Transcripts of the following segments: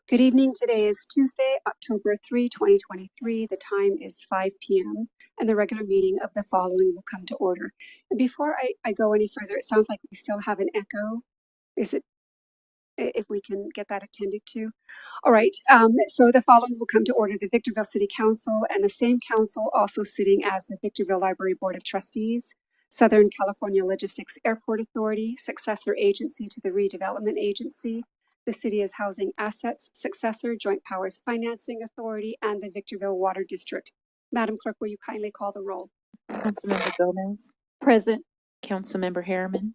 Good evening. Today is Tuesday, October 3, 2023. The time is 5 p.m. and the regular meeting of the following will come to order. And before I go any further, it sounds like we still have an echo. Is it, if we can get that attended to? All right. So the following will come to order: the Victorville City Council and the same council also sitting as the Victorville Library Board of Trustees, Southern California Logistics Airport Authority, successor agency to the Redevelopment Agency, the City as Housing Assets successor, Joint Powers Financing Authority, and the Victorville Water District. Madam Clerk, will you kindly call the roll? Councilmember Gomez. Present. Councilmember Harriman.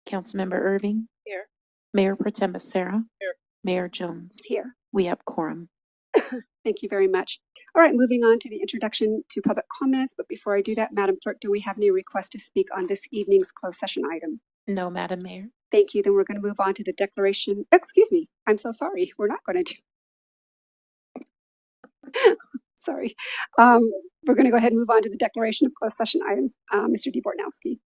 Councilmember Irving. Here. Mayor Pro Tem Becerra. Here. Mayor Jones. Here. We have quorum. Thank you very much. All right, moving on to the introduction to public comments. But before I do that, Madam Clerk, do we have any requests to speak on this evening's closed session item? No, Madam Mayor. Thank you. Then we're going to move on to the declaration. Excuse me. I'm so sorry. We're not going to do. Sorry. We're going to go ahead and move on to the declaration of closed session items. Mr. DeBortnowski.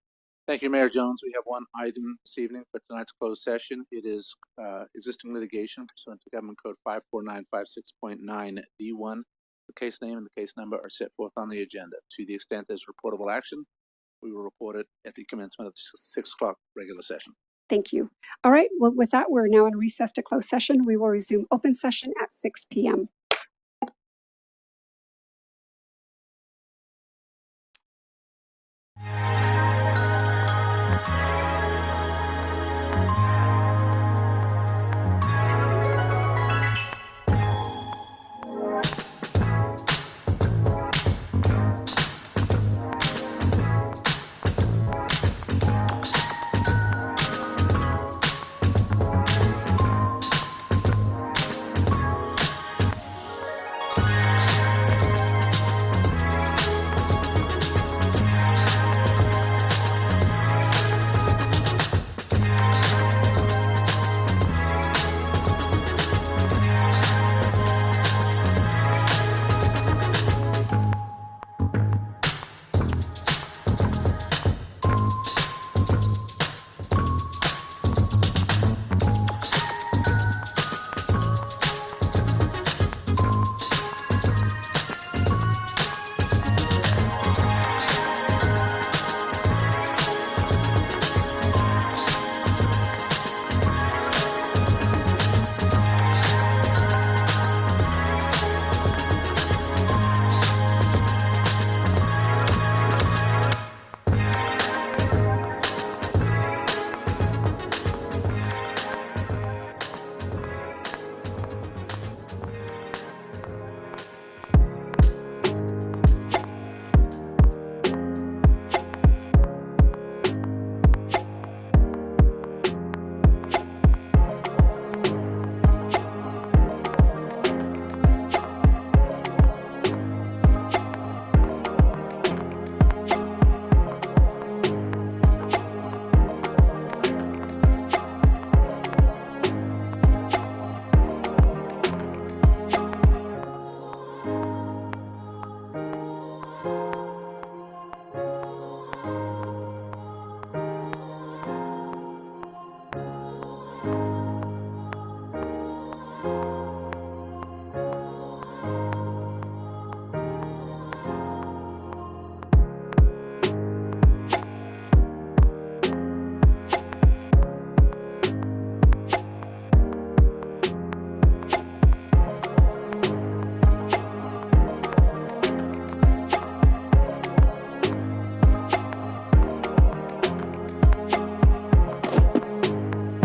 Thank you, Mayor Jones. We have one item this evening for tonight's closed session. It is existing litigation pursuant to Government Code 54956.9 D1. The case name and the case number are set forth on the agenda. To the extent there's reportable action, we will report it at the commencement of the 6 o'clock regular session. Thank you. All right. Well, with that, we're now in recess to closed session. We will resume open session at 6 p.m.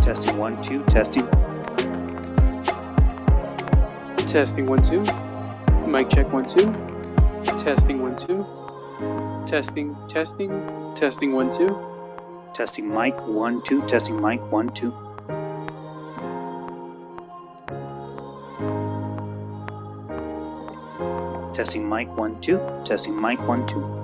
Testing 1 2 testing. Testing 1 2. Mic check 1 2. Testing 1 2. Testing 1 2. Testing mic 1 2 testing mic 1 2. Testing mic 1 2 testing mic 1 2.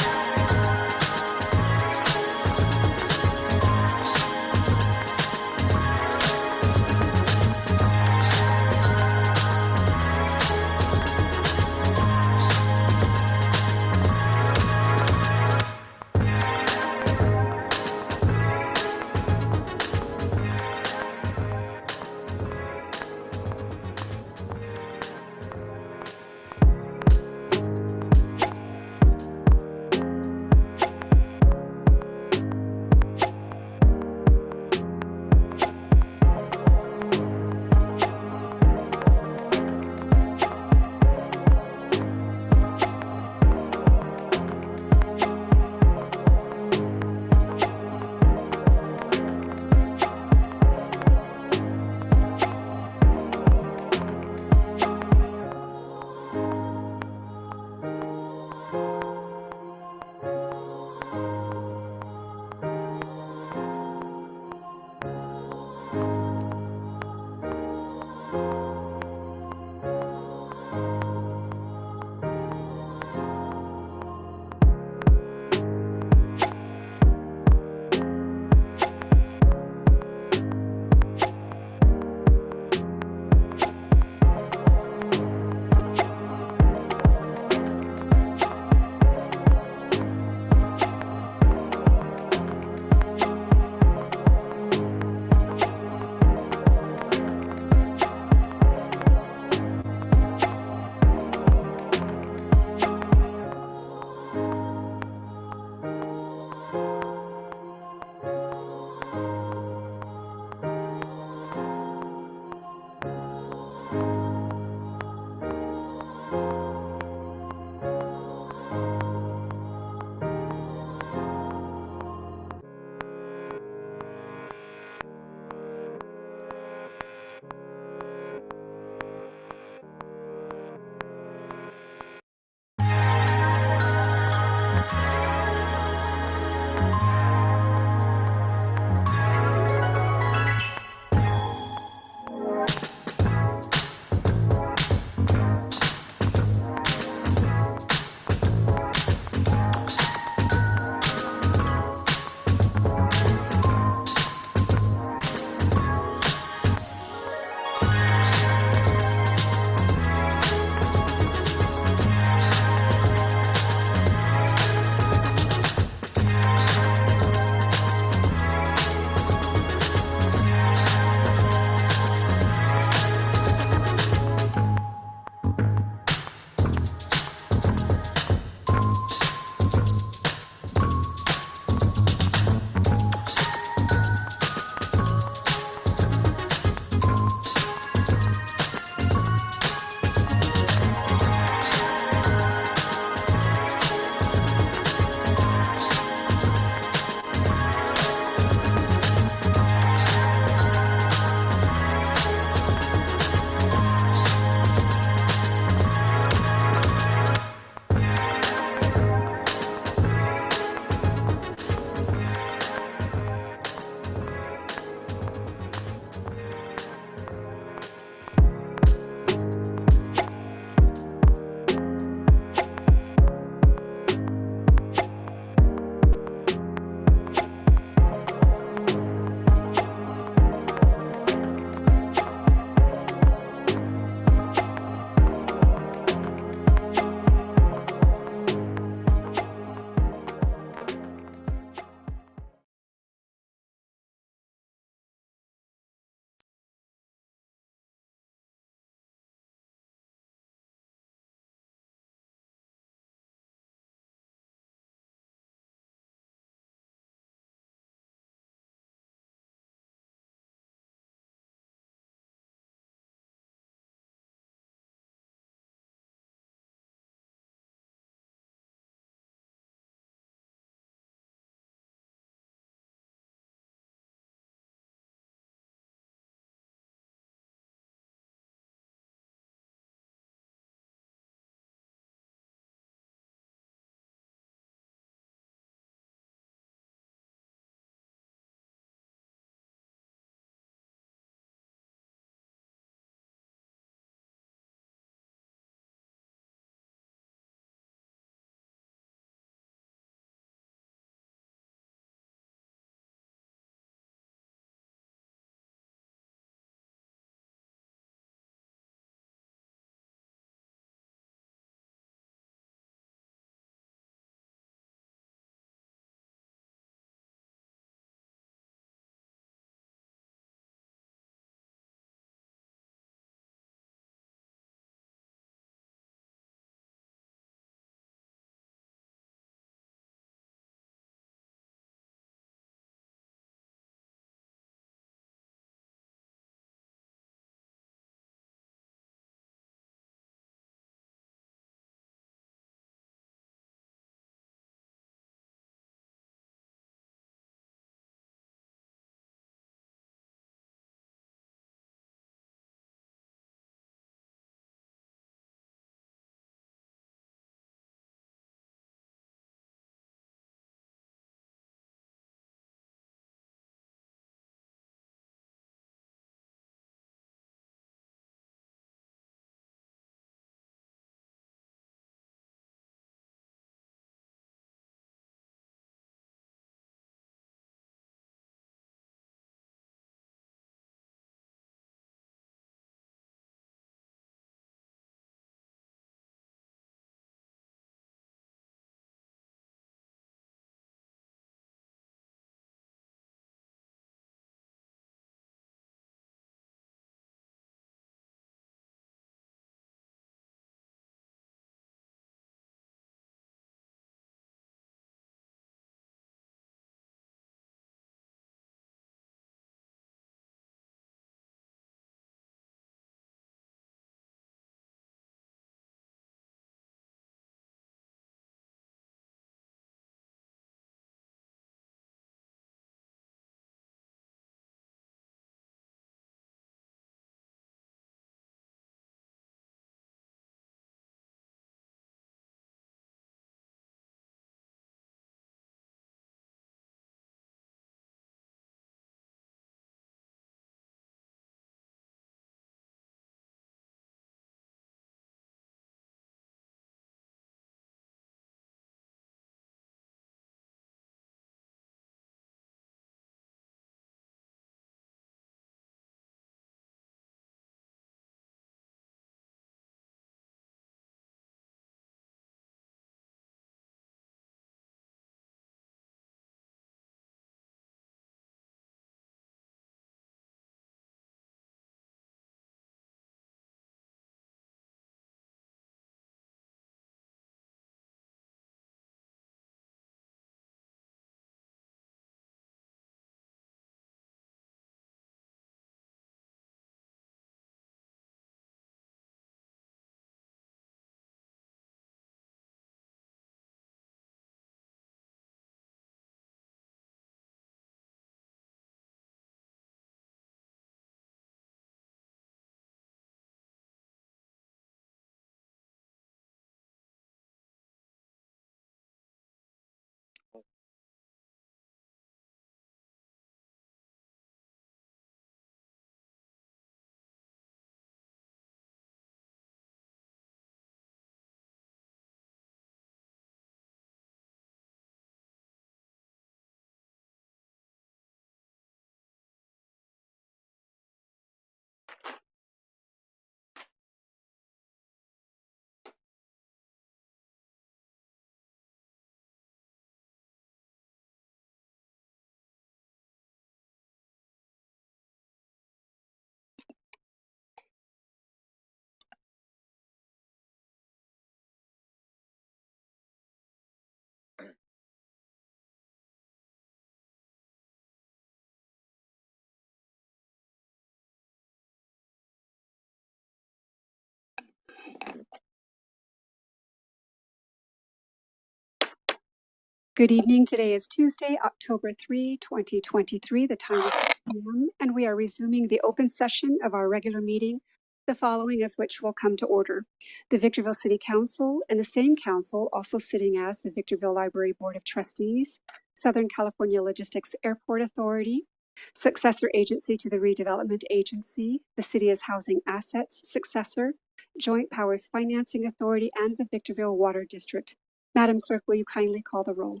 Good evening. Today is Tuesday, October 3, 2023. The time is 6 p.m. and we are resuming the open session of our regular meeting, the following of which will come to order. The Victorville City Council and the same council also sitting as the Victorville Library Board of Trustees, Southern California Logistics Airport Authority, successor agency to the Redevelopment Agency, the City as Housing Assets successor, Joint Powers Financing Authority, and the Victorville Water District. Madam Clerk, will you kindly call the roll?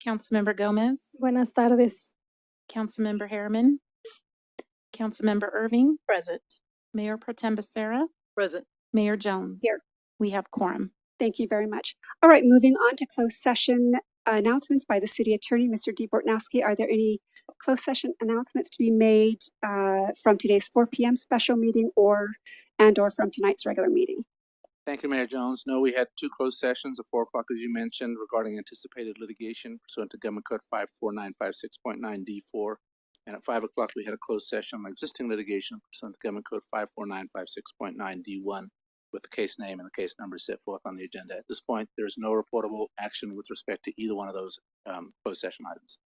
Councilmember Gomez, Buenas tardes. Councilmember Harriman, Councilmember Irving, Present. Mayor Pro Tem Becerra, Present. Mayor Jones. Here. We have quorum. Thank you very much. All right, moving on to closed session announcements by the City Attorney, Mr. D. Bortnowski. Are there any closed session announcements to be made from today's 4 p.m. special meeting or from tonight's regular meeting? Thank you, Mayor Jones. No, we had two closed sessions at 4 o'clock, as you mentioned, regarding anticipated litigation pursuant to Government Code 54956.9D4. And at 5 o'clock, we had a closed session on existing litigation pursuant to Government Code 54956.9D1 with the case name and the case number set forth on the agenda. At this point, there is no reportable action with respect to either one of those closed session items.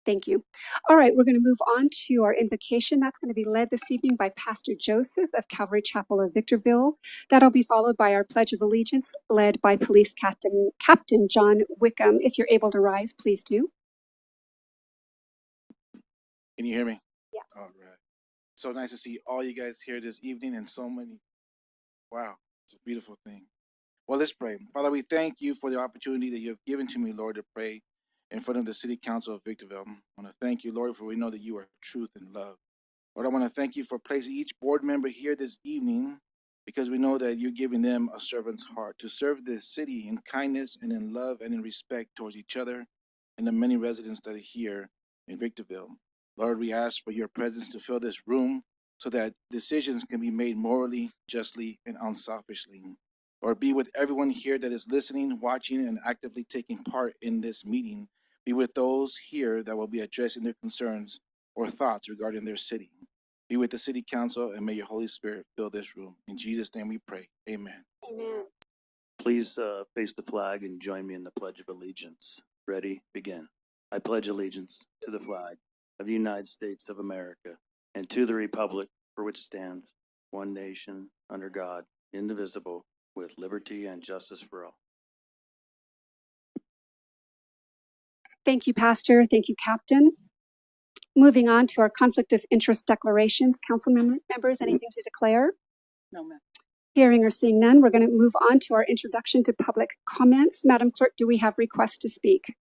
Thank you. All right, we're going to move on to our invocation. That's going to be led this evening by Pastor Joseph of Calvary Chapel of Victorville. That'll be followed by our Pledge of Allegiance, led by Police Captain John Wickham. If you're able to rise, please do. Can you hear me? Yes. All right. So nice to see all you guys here this evening and so many. Wow, it's a beautiful thing. Well, let's pray. Father, we thank you for the opportunity that you have given to me, Lord, to pray in front of the City Council of Victorville. I want to thank you, Lord, for we know that you are truth and love. Lord, I want to thank you for placing each board member here this evening because we know that you're giving them a servant's heart to serve the city in kindness and in love and in respect towards each other and the many residents that are here in Victorville. Lord, we ask for your presence to fill this room so that decisions can be made morally, justly, and unselfishly. Lord, be with everyone here that is listening, watching, and actively taking part in this meeting. Be with those here that will be addressing their concerns or thoughts regarding their city. Be with the City Council, and may your Holy Spirit fill this room. In Jesus' name we pray. Amen. Amen. Please face the flag and join me in the Pledge of Allegiance. Ready, begin. I pledge allegiance to the flag of the United States of America and to the republic for which it stands, one nation, under God, indivisible, with liberty and justice for all. Thank you, Pastor. Thank you, Captain. Moving on to our conflict of interest declarations. Council members, anything to declare? No, ma'am. Hearing or seeing none, we're going to move on to our introduction to public comments. Madam Clerk, do we have requests to speak?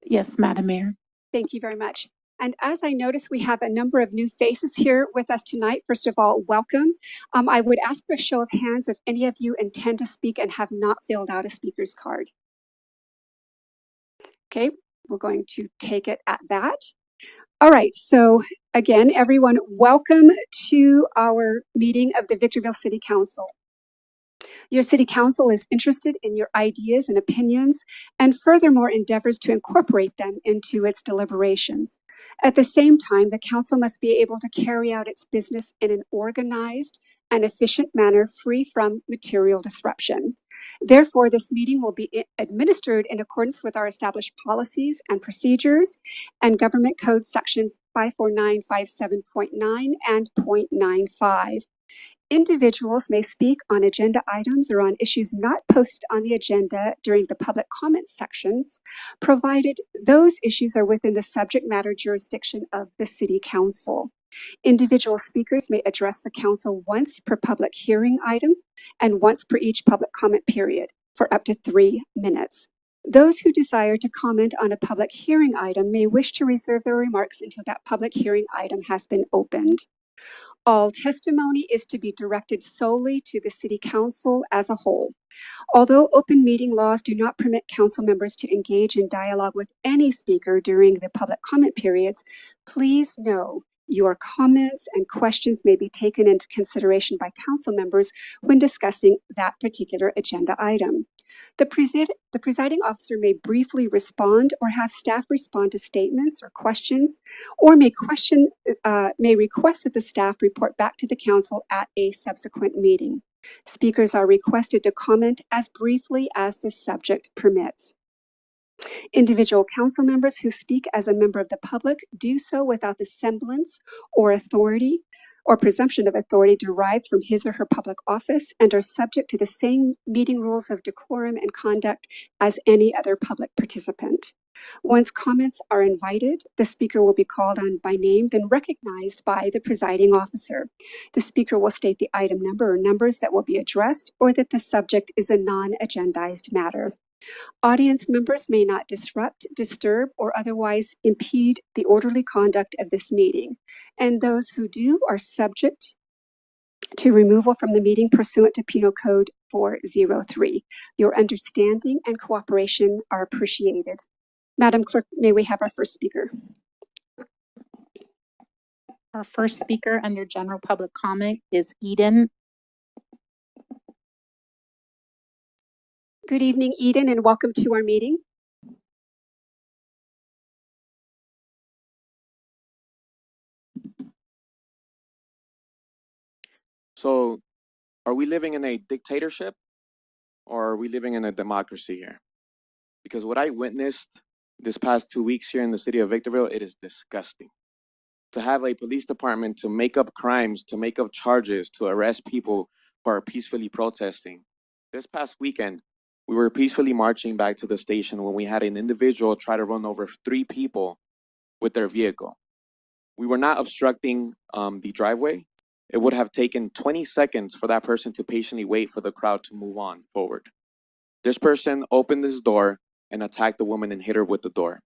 Yes, Madam Mayor. Thank you very much. And as I notice, we have a number of new faces here with us tonight. First of all, welcome. I would ask for a show of hands if any of you intend to speak and have not filled out a speaker's card. Okay, we're going to take it at that. All right, so again, everyone, welcome to our meeting of the Victorville City Council. Your City Council is interested in your ideas and opinions and furthermore endeavors to incorporate them into its deliberations. At the same time, the Council must be able to carry out its business in an organized and efficient manner free from material disruption. Therefore, this meeting will be administered in accordance with our established policies and procedures and Government Code sections 54957.9 and .95. Individuals may speak on agenda items or on issues not posted on the agenda during the public comments sections, provided those issues are within the subject matter jurisdiction of the City Council. Individual speakers may address the Council once per public hearing item and once per each public comment period for up to 3 minutes. Those who desire to comment on a public hearing item may wish to reserve their remarks until that public hearing item has been opened. All testimony is to be directed solely to the City Council as a whole. Although open meeting laws do not permit council members to engage in dialogue with any speaker during the public comment periods, please know your comments and questions may be taken into consideration by council members when discussing that particular agenda item. The presiding officer may briefly respond or have staff respond to statements or questions, or may request that the staff report back to the council at a subsequent meeting. Speakers are requested to comment as briefly as the subject permits. Individual council members who speak as a member of the public do so without the semblance or authority or presumption of authority derived from his or her public office and are subject to the same meeting rules of decorum and conduct as any other public participant. Once comments are invited, the speaker will be called on by name, then recognized by the presiding officer. The speaker will state the item number or numbers that will be addressed or that the subject is a non-agendized matter. Audience members may not disrupt, disturb, or otherwise impede the orderly conduct of this meeting, and those who do are subject to removal from the meeting pursuant to Penal Code 403. Your understanding and cooperation are appreciated. Madam Clerk, may we have our first speaker? Our first speaker under general public comment is Eden. Good evening, Eden, and welcome to our meeting. So, are we living in a dictatorship or are we living in a democracy here? Because what I witnessed this past 2 weeks here in the city of Victorville, it is disgusting. To have a police department to make up crimes, to make up charges, to arrest people who are peacefully protesting. This past weekend, we were peacefully marching back to the station when we had an individual try to run over 3 people with their vehicle. We were not obstructing the driveway. It would have taken 20 seconds for that person to patiently wait for the crowd to move on forward. This person opened his door and attacked the woman and hit her with the door.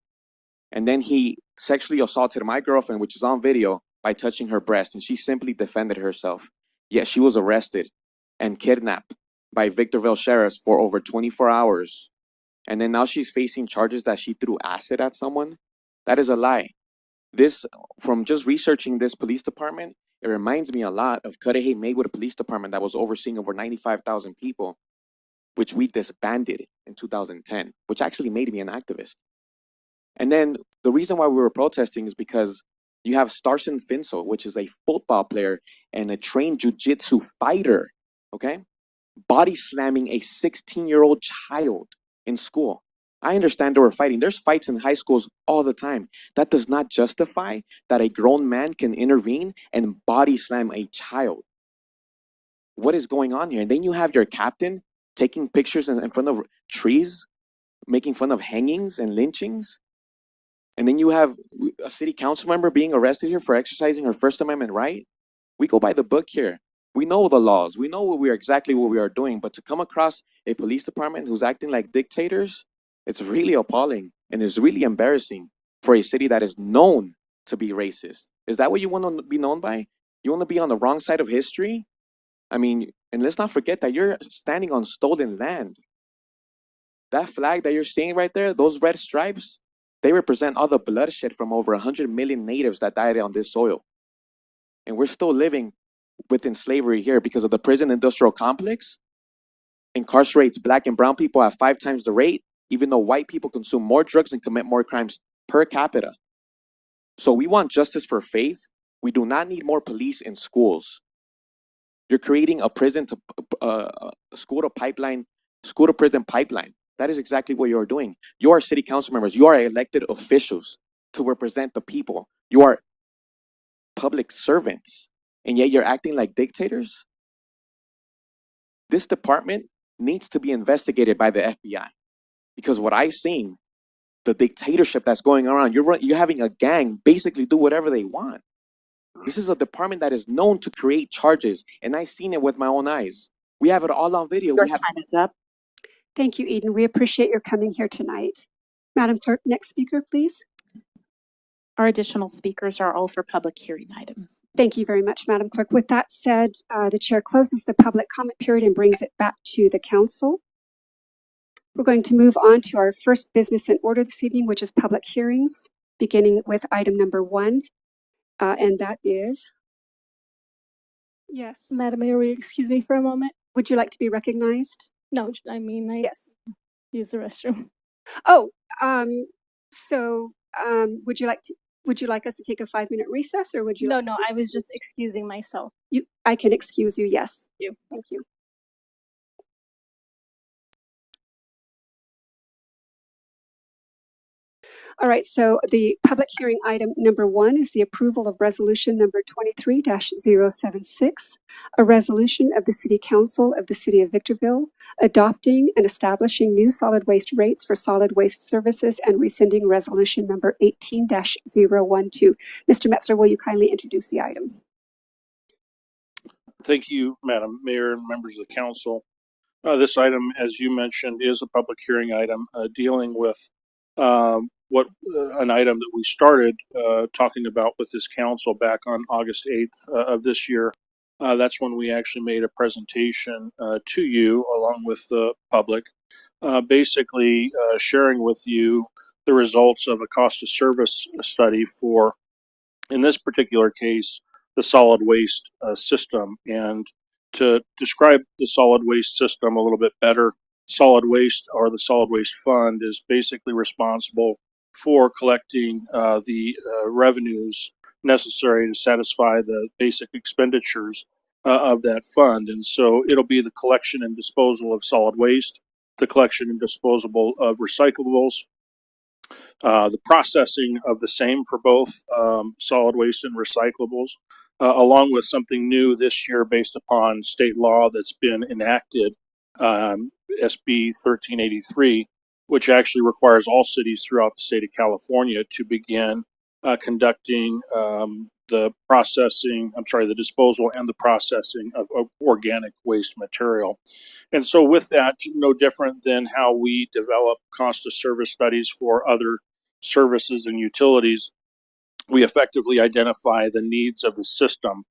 And then he sexually assaulted my girlfriend, which is on video, by touching her breast, and she simply defended herself. Yet she was arrested and kidnapped by Victorville sheriffs for over 24 hours. And then now she's facing charges that she threw acid at someone. That is a lie. This, from just researching this police department, it reminds me a lot of Cudahy Maywood Police Department that was overseeing over 95,000 people, which we disbanded in 2010, which actually made me an activist. And then the reason why we were protesting is because you have Starson Finsel, which is a football player and a trained jiu-jitsu fighter, okay? Body slamming a 16-year-old child in school. I understand they were fighting. There's fights in high schools all the time. That does not justify that a grown man can intervene and body slam a child. What is going on here? And then you have your captain taking pictures in front of trees, making fun of hangings and lynchings. And then you have a city council member being arrested here for exercising her First Amendment right. We go by the book here. We know the laws. We know exactly what we are doing. But to come across a police department who's acting like dictators, it's really appalling and it's really embarrassing for a city that is known to be racist. Is that what you want to be known by? You want to be on the wrong side of history? I mean, and let's not forget that you're standing on stolen land. That flag that you're seeing right there, those red stripes, they represent all the bloodshed from over 100 million natives that died on this soil. And we're still living within slavery here because of the prison industrial complex incarcerates black and brown people at 5 times the rate, even though white people consume more drugs and commit more crimes per capita. So we want justice for faith. We do not need more police in schools. You're creating a prison to school to prison pipeline. That is exactly what you are doing. You are city council members. You are elected officials to represent the people. You are public servants, and yet you're acting like dictators. This department needs to be investigated by the FBI, because what I've seen, the dictatorship that's going around, you're having a gang basically do whatever they want. This is a department that is known to create charges, and I've seen it with my own eyes. We have it all on video. Your time is up. Thank you, Eden. We appreciate your coming here tonight. Madam Clerk, next speaker, please. Our additional speakers are all for public hearing items. Thank you very much, Madam Clerk. With that said, the chair closes the public comment period and brings it back to the council. We're going to move on to our first business in order this evening, which is public hearings, beginning with item number 1, and that is... Yes. Madam Mayor, will you excuse me for a moment? Would you like to be recognized? No, I mean, I Yes. use the restroom. Oh, would you like us to take a 5-minute recess, or would you? No, like to no, be I was excused? just excusing myself. I can excuse you. Yes. Thank you. Thank you. All right, so the public hearing item number 1 is the approval of resolution number 23-076, a resolution of the City Council of the City of Victorville adopting and establishing new solid waste rates for solid waste services and rescinding resolution number 18-012. Mr. Metzler, will you kindly introduce the item? Thank you, Madam Mayor and members of the council. This item, as you mentioned, is a public hearing item dealing with an item that we started talking about with this council back on August 8th of this year. That's when we actually made a presentation to you along with the public, basically sharing with you the results of a cost of service study for, in this particular case, the solid waste system. And to describe the solid waste system a little bit better, solid waste, or the solid waste fund, is basically responsible for collecting the revenues necessary to satisfy the basic expenditures of that fund. And so it'll be the collection and disposal of solid waste, the collection and disposal of recyclables, the processing of the same for both solid waste and recyclables, along with something new this year based upon state law that's been enacted, SB 1383, which actually requires all cities throughout the state of California to begin conducting the disposal and the processing of organic waste material. And so with that, no different than how we develop cost of service studies for other services and utilities, we effectively identify the needs of the system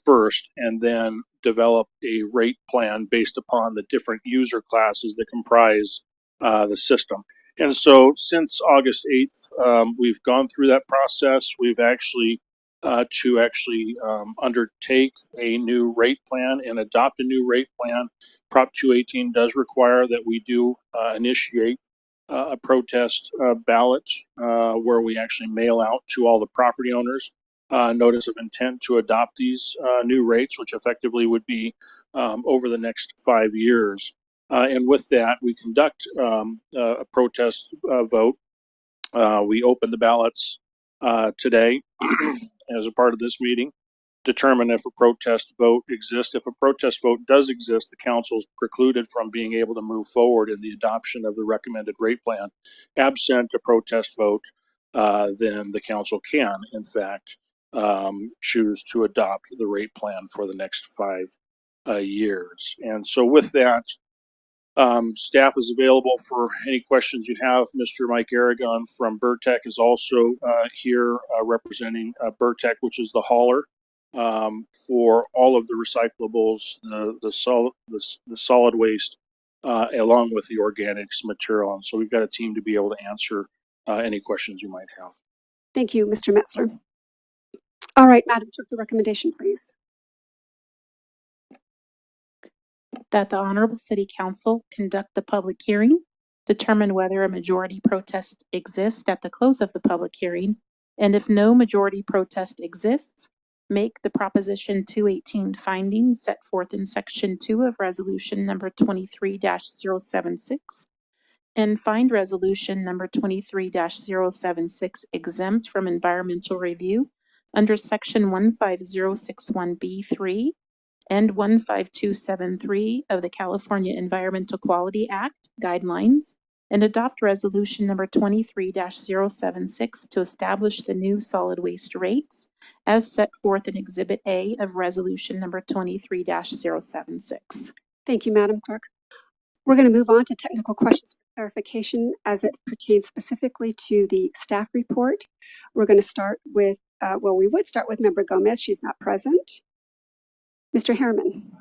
first, and then develop a rate plan based upon the different user classes that comprise the system. And so since August 8th, we've gone through that process. We've actually undertake a new rate plan and adopt a new rate plan. Prop 218 does require that we do initiate a protest ballot where we actually mail out to all the property owners notice of intent to adopt these new rates, which effectively would be over the next 5 years. And with that, we conduct a protest vote. We open the ballots today as a part of this meeting, determine if a protest vote exists. If a protest vote does exist, the council is precluded from being able to move forward in the adoption of the recommended rate plan. Absent a protest vote, then the council can, in fact, choose to adopt the rate plan for the next 5 years. And so with that, staff is available for any questions you have. Mr. Mike Aragon from Burtech is also here representing Burtech, which is the hauler for all of the recyclables, the solid waste, along with the organics material. And so we've got a team to be able to answer any questions you might have. Thank you, Mr. Metzler. All right, Madam Clerk, the recommendation, please. That the Honorable City Council conduct the public hearing, determine whether a majority protest exists at the close of the public hearing, and if no majority protest exists, make the Proposition 218 findings set forth in Section 2 of Resolution number 23-076, and find Resolution number 23-076 exempt from environmental review under Section 15061B3 and 15273 of the California Environmental Quality Act guidelines, and adopt resolution number 23-076 to establish the new solid waste rates as set forth in Exhibit A of resolution number 23-076. Thank you, Madam Clerk. We're going to move on to technical questions for clarification as it pertains specifically to the staff report. We're going to start with, we would start with Member Gomez. She's not present. Mr. Harriman.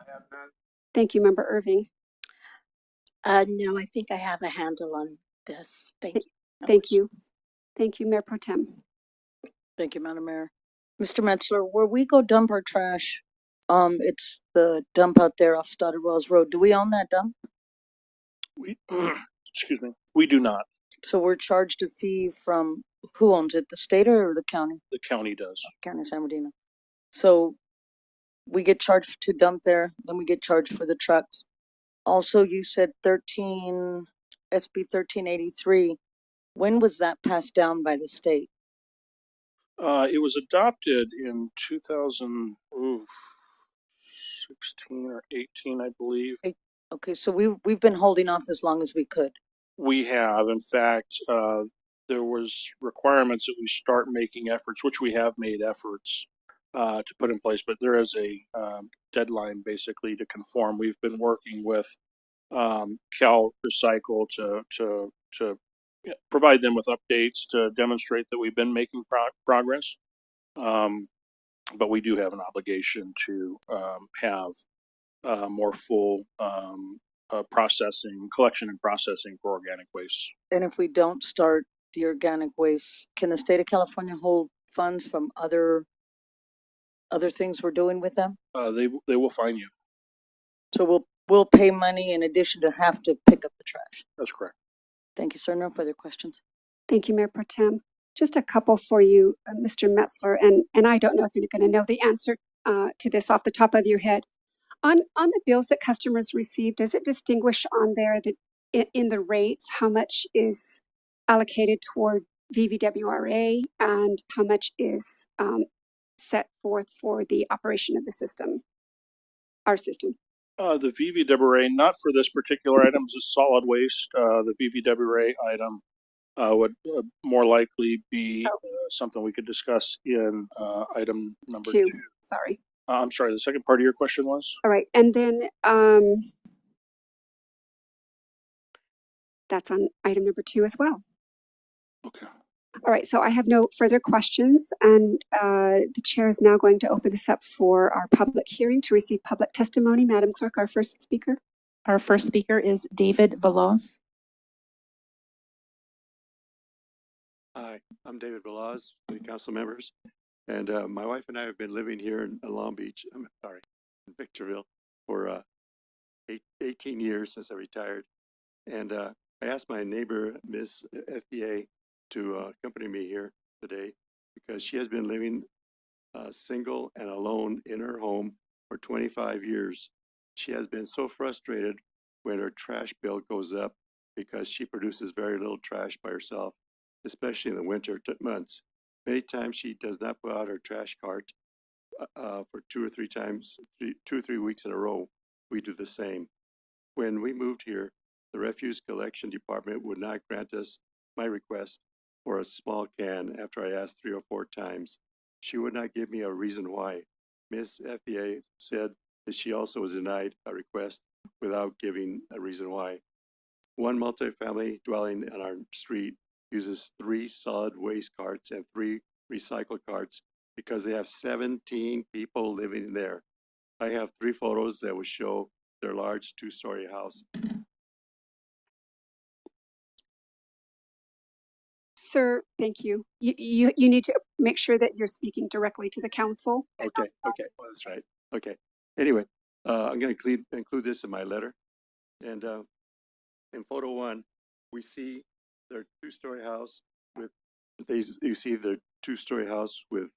Thank you, Member Irving. No, I think I have a handle on this. Thank you. No Thank you. issues. Thank you, Mayor Pro Tem. Thank you, Madam Mayor. Mr. Metzler, where we go dump our trash, it's the dump out there off Stoddard Wells Road. Do we own that dump? We, excuse me, we do not. So we're charged a fee from, who owns it, the state or the county? The county does. County of San Bernardino. So we get charged to dump there, then we get charged for the trucks. Also, you said SB 1383. When was that passed down by the state? It was adopted in 2016 or 18, I believe. Okay, so we've been holding off as long as we could. We have, in fact, there was requirements that we start making efforts, which we have made efforts to put in place, but there is a deadline basically to conform. We've been working with CalRecycle to provide them with updates to demonstrate that we've been making progress. But we do have an obligation to have more full collection and processing for organic waste. And if we don't start the organic waste, can the state of California hold funds from other things we're doing with them? They will fine you. So we'll pay money in addition to have to pick up the trash. That's correct. Thank you, sir. No further questions. Thank you, Mayor Pro Tem. Just a couple for you, Mr. Metzler, and I don't know if you're going to know the answer to this off the top of your head. On the bills that customers receive, does it distinguish on there that in the rates how much is allocated toward VVWRA and how much is set forth for the operation of the system, our system? The VVWRA, not for this particular item, is solid waste. The VVWRA item would more likely be something we could discuss in item number two. Sorry. I'm sorry, the second part of your question was? All right, and then that's on item number 2 as well. Okay. All right, so I have no further questions, and the chair is now going to open this up for our public hearing to receive public testimony. Madam Clerk, our first speaker. Our first speaker is David Veloz. Hi, I'm David Veloz, city council members, and my wife and I have been living here in Long Beach, in Victorville, for 18 years since I retired. And I asked my neighbor, Miss FBA, to accompany me here today because she has been living single and alone in her home for 25 years. She has been so frustrated when her trash bill goes up because she produces very little trash by herself, especially in the winter months. Many times she does not put out her trash cart for 2 or 3 times, 2 or 3 weeks in a row. We do the same. When we moved here, the refuse collection department would not grant us my request for a small can after I asked 3 or 4 times. She would not give me a reason why. Ms. FBA said that she also was denied a request without giving a reason why. One multifamily dwelling on our street uses 3 solid waste carts and 3 recycle carts because they have 17 people living there. I have 3 photos that would show their large 2-story house. Sir, thank you. You need to make sure that you're speaking directly to the council. Okay, well, that's right. Okay. Anyway, I'm going to include this in my letter. And in photo 1, we see their 2-story house with, you see their 2-story house with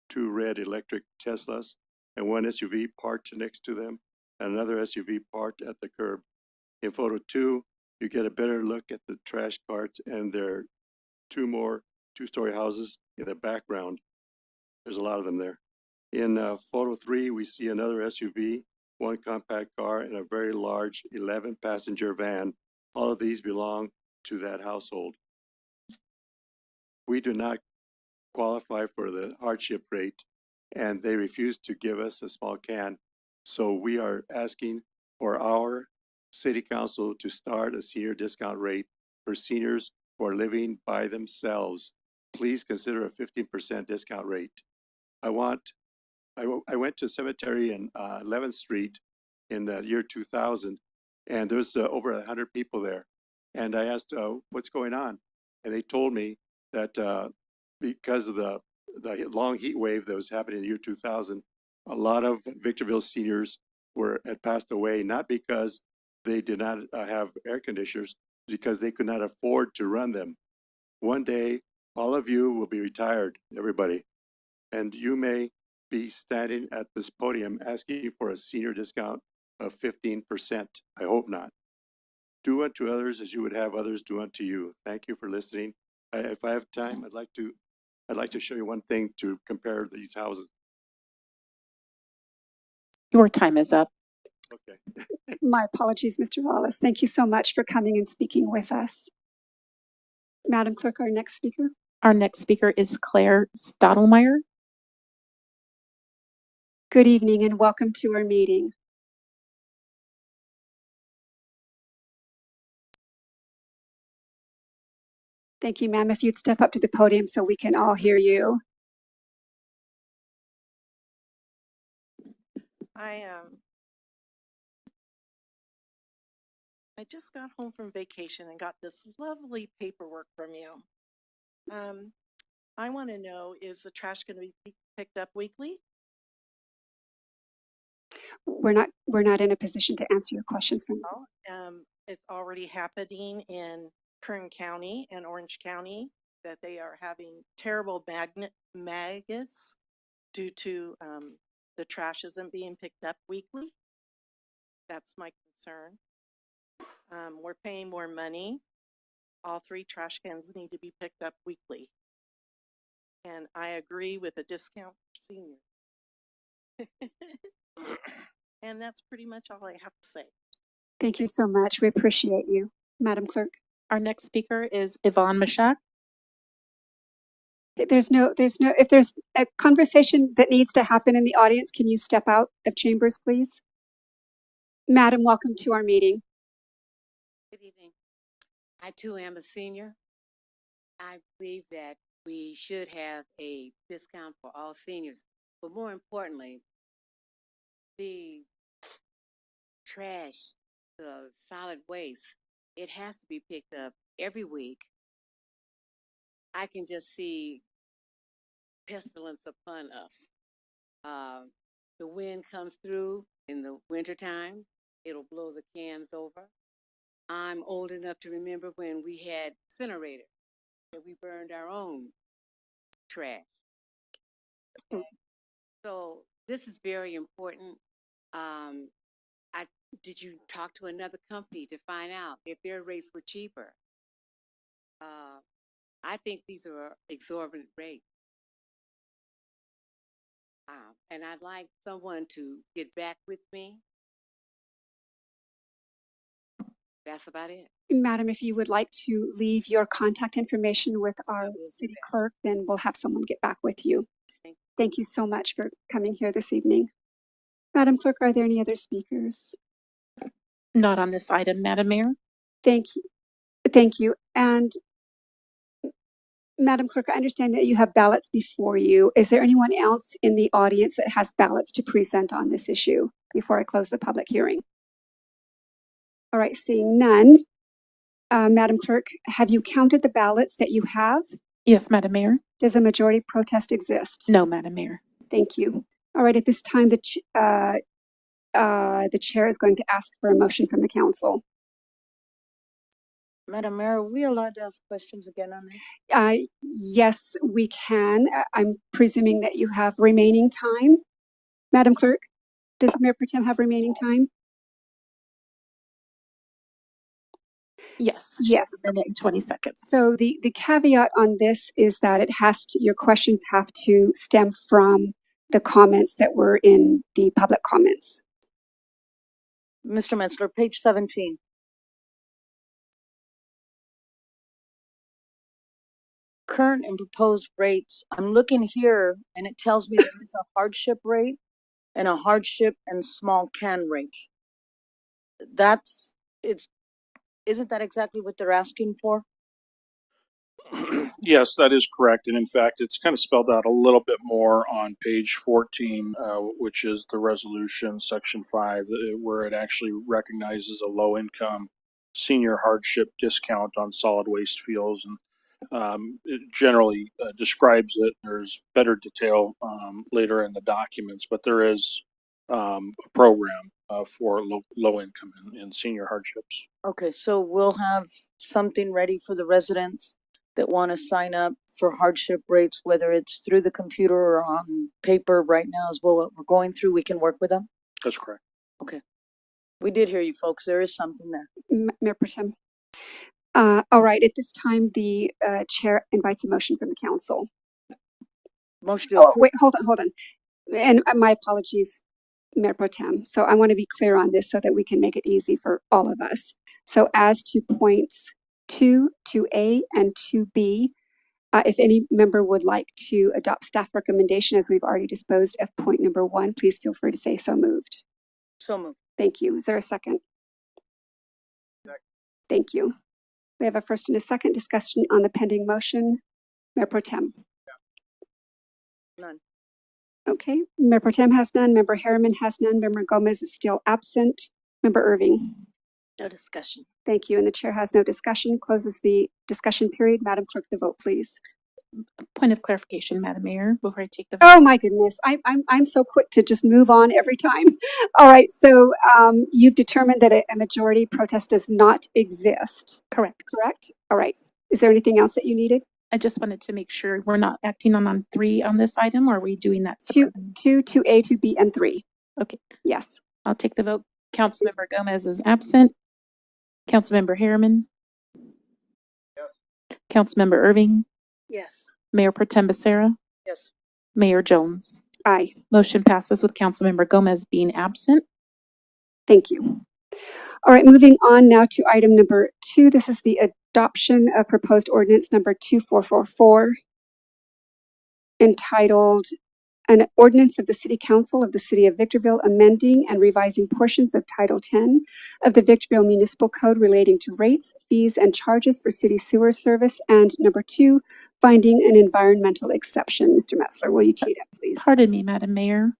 2 red electric Teslas and 1 SUV parked next to them and another SUV parked at the curb. In photo 2, you get a better look at the trash carts and their 2 more 2-story houses in the background. There's a lot of them there. In photo 3, we see another SUV, 1 compact car, and a very large 11-passenger van. All of these belong to that household. We do not qualify for the hardship rate, and they refuse to give us a small can. So we are asking for our city council to start a senior discount rate for seniors who are living by themselves. Please consider a 15% discount rate. I went to a cemetery in 11th Street in the year 2000, and there's over 100 people there. And I asked, what's going on? And they told me that because of the long heat wave that was happening in the year 2000, a lot of Victorville seniors had passed away, not because they did not have air conditioners, because they could not afford to run them. One day, all of you will be retired, everybody, and you may be standing at this podium asking for a senior discount of 15%. I hope not. Do unto others as you would have others do unto you. Thank you for listening. If I have time, I'd like to show you one thing to compare these houses. Your time is up. Okay. My apologies, Mr. Wallace. Thank you so much for coming and speaking with us. Madam Clerk, our next speaker. Our next speaker is Claire Stottlemyre. Good evening and welcome to our meeting. Thank you, ma'am. If you'd step up to the podium so we can all hear you. I just got home from vacation and got this lovely paperwork from you. I want to know, is the trash going to be picked up weekly? We're not in a position to answer your questions from the desk. It's already happening in Kern County and Orange County that they are having terrible maggots due to the trash isn't being picked up weekly. That's my concern. We're paying more money. All 3 trash cans need to be picked up weekly. And I agree with a discount for seniors. And that's pretty much all I have to say. Thank you so much. We appreciate you. Madam Clerk. Our next speaker is Yvonne Mashak. If there's a conversation that needs to happen in the audience, can you step out of chambers, please? Madam, welcome to our meeting. Good evening. I too am a senior. I believe that we should have a discount for all seniors, but more importantly, the trash, the solid waste, it has to be picked up every week. I can just see pestilence upon us. The wind comes through in the wintertime, it'll blow the cans over. I'm old enough to remember when we had incinerators, that we burned our own trash. Okay. So this is very important. Did you talk to another company to find out if their rates were cheaper? I think these are exorbitant rates. And I'd like someone to get back with me. That's about it. Madam, if you would like to leave your contact information with our city clerk, then we'll have someone get back with you. Thank you so much for coming here this evening. Madam Clerk, are there any other speakers? Not on this item, Madam Mayor. Thank you. Thank you. And Madam Clerk, I understand that you have ballots before you. Is there anyone else in the audience that has ballots to present on this issue before I close the public hearing? All right, seeing none. Madam Clerk, have you counted the ballots that you have? Yes, Madam Mayor. Does a majority protest exist? No, Madam Mayor. Thank you. All right, at this time, the chair is going to ask for a motion from the council. Madam Mayor, are we allowed to ask questions again on this? Yes, we can. I'm presuming that you have remaining time. Madam Clerk, does Mayor Pro Tem have remaining time? Yes. Yes. A minute and 20 seconds. So the caveat on this is that it has to, your questions have to stem from the comments that were in the public comments. Mr. Metzler, page 17. Current and proposed rates. I'm looking here and it tells me there is a hardship rate and a hardship and small can rate. Isn't that exactly what they're asking for? Yes, that is correct. And in fact, it's kind of spelled out a little bit more on page 14, which is the resolution, section 5, where it actually recognizes a low income senior hardship discount on solid waste fuels. And it generally describes it. There's better detail later in the documents, but there is a program for low income and senior hardships. Okay, so we'll have something ready for the residents that want to sign up for hardship rates, whether it's through the computer or on paper right now as well. What we're going through, we can work with them. That's correct. Okay. We did hear you, folks. There is something there. Mayor Pro Tem. All right, at this time, the chair invites a motion from the council. Motion to Oh, approve. wait, hold on. And my apologies, Mayor Pro Tem. So I want to be clear on this so that we can make it easy for all of us. So as to points 2, 2A, and 2B, if any member would like to adopt staff recommendation, as we've already disposed of point number 1, please feel free to say so moved. So moved. Thank you. Is there a second? Thank you. We have a first and a second discussion on the pending motion. Mayor Pro Tem. None. Okay. Mayor Pro Tem has none. Member Harriman has none. Member Gomez is still absent. Member Irving. No discussion. Thank you. And the chair has no discussion. Closes the discussion period. Madam Clerk, the vote, please. Point of clarification, Madam Mayor, before I take the vote. Oh my goodness. I'm so quick to just move on every time. All right. So you've determined that a majority protest does not exist. Correct. Correct? All right. Is there anything else that you needed? I just wanted to make sure we're not acting on 3 on this item, or are we doing that 2, separately? 2A, 2B, and 3. Okay. Yes. I'll take the vote. Councilmember Gomez is absent. Councilmember Harriman. Yes. Councilmember Irving. Yes. Mayor Pro Tem Becerra. Yes. Mayor Jones. Aye. Motion passes with Councilmember Gomez being absent. Thank you. All right, moving on now to item number 2. This is the adoption of proposed ordinance number 2444, entitled An Ordinance of the City Council of the City of Victorville amending and revising portions of Title 10 of the Victorville Municipal Code relating to rates, fees, and charges for city sewer service, and number 2, finding an environmental exception. Mr. Metzler, will you tee it up, please? Pardon me, Madam Mayor.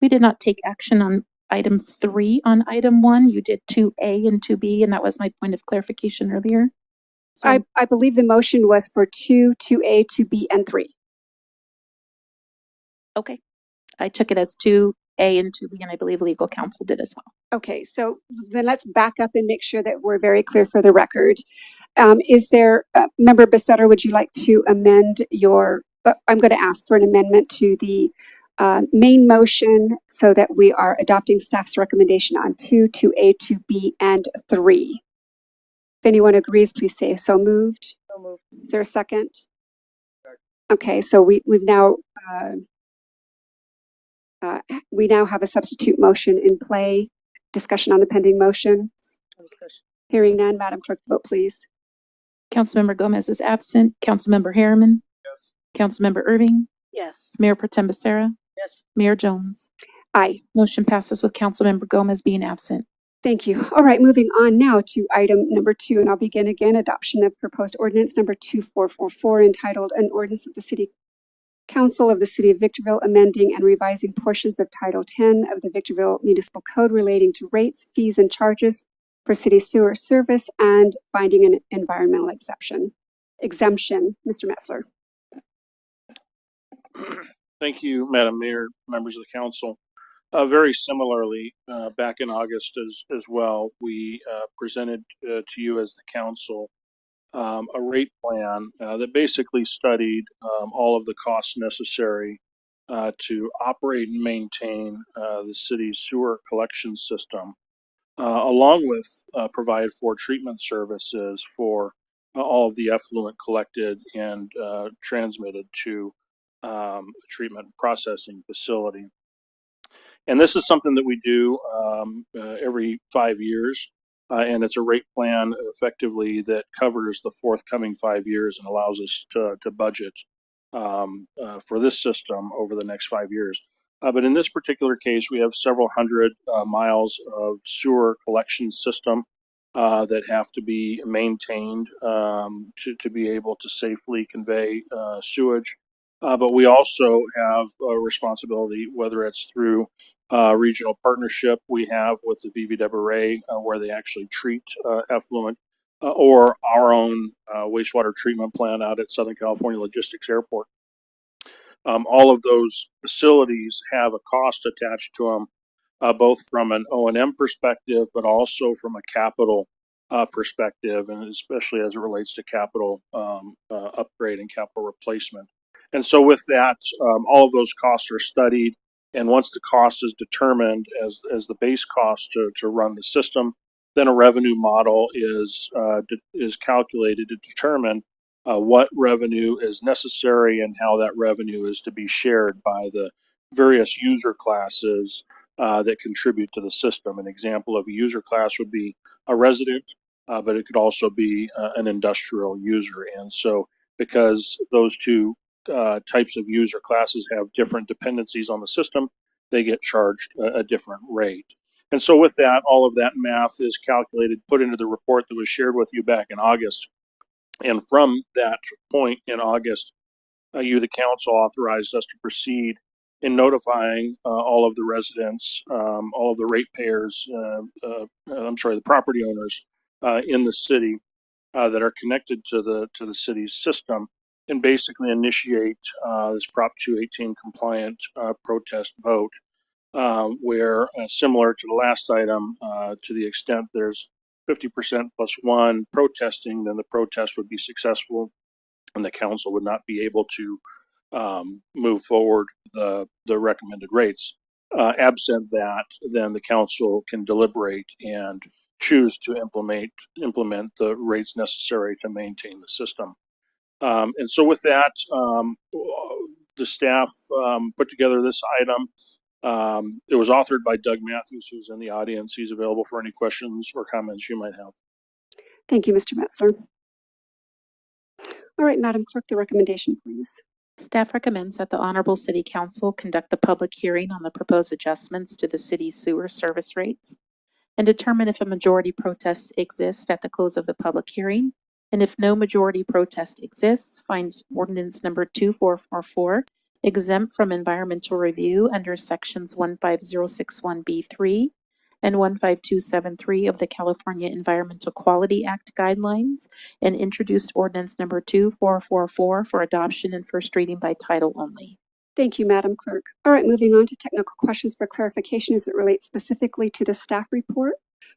We did not take action on item 3 on item 1. You did 2A and 2B, and that was my point of clarification earlier. So I believe the motion was for 2, 2A, 2B, and 3. okay. I took it as 2A and 2B, and I believe legal counsel did as well. Okay, so then let's back up and make sure that we're very clear for the record. Is there, Member Becerra, would you like to amend your, I'm going to ask for an amendment to the main motion so that we are adopting staff's recommendation on 2, 2A, 2B, and 3. If anyone agrees, please say so moved. So moved. Is there a second? Okay, so we've now we now have a substitute motion in play. Discussion on the pending motion. No discussion. Hearing none, Madam Clerk, vote please. Councilmember Gomez is absent. Councilmember Harriman. Yes. Councilmember Irving. Yes. Mayor Pro Tem Becerra. Yes. Mayor Jones. Aye. Motion passes with Councilmember Gomez being absent. Thank you. All right, moving on now to item number 2, and I'll begin again. Adoption of proposed ordinance number 2444, entitled An Ordinance of the City Council of the City of Victorville amending and revising portions of Title 10 of the Victorville Municipal Code relating to rates, fees, and charges for city sewer service and finding an environmental exemption. Mr. Metzler. Thank you, Madam Mayor, members of the council. Very similarly, back in August as well, we presented to you as the council a rate plan that basically studied all of the costs necessary to operate and maintain the city's sewer collection system, along with provide for treatment services for all of the effluent collected and transmitted to a treatment processing facility. And this is something that we do every 5 years. And it's a rate plan effectively that covers the forthcoming 5 years and allows us to budget for this system over the next 5 years. But in this particular case, we have several hundred miles of sewer collection system that have to be maintained to be able to safely convey sewage. But we also have a responsibility, whether it's through regional partnership we have with the VVWRA, where they actually treat effluent, or our own wastewater treatment plant out at Southern California Logistics Airport. All of those facilities have a cost attached to them, both from an O&M perspective, but also from a capital perspective, and especially as it relates to capital upgrade and capital replacement. And so with that, all of those costs are studied And once the cost is determined as the base cost to run the system, then a revenue model is calculated to determine what revenue is necessary and how that revenue is to be shared by the various user classes that contribute to the system. An example of a user class would be a resident, but it could also be an industrial user. And so because those two types of user classes have different dependencies on the system, they get charged a different rate. And so with that, all of that math is calculated, put into the report that was shared with you back in August. And from that point in August, you, the council, authorized us to proceed in notifying all of the residents, all of the ratepayers, the property owners in the city that are connected to the city's system, and basically initiate this Prop 218 compliant protest vote, where similar to the last item, to the extent there's 50% plus one protesting, then the protest would be successful and the council would not be able to move forward the recommended rates. Absent that, then the council can deliberate and choose to implement the rates necessary to maintain the system. And so with that, the staff put together this item. It was authored by Doug Matthews, who's in the audience. He's available for any questions or comments you might have. Thank you, Mr. Metzler. All right, Madam Clerk, the recommendation, please. Staff recommends that the Honorable City Council conduct the public hearing on the proposed adjustments to the city's sewer service rates and determine if a majority protest exists at the close of the public hearing. And if no majority protest exists, finds ordinance number 2444 exempt from environmental review under sections 15061B3 and 15273 of the California Environmental Quality Act guidelines, and introduced ordinance number 2444 for adoption and first reading by title only. Thank you, Madam Clerk. All right, moving on to technical questions for clarification as it relates specifically to the staff report.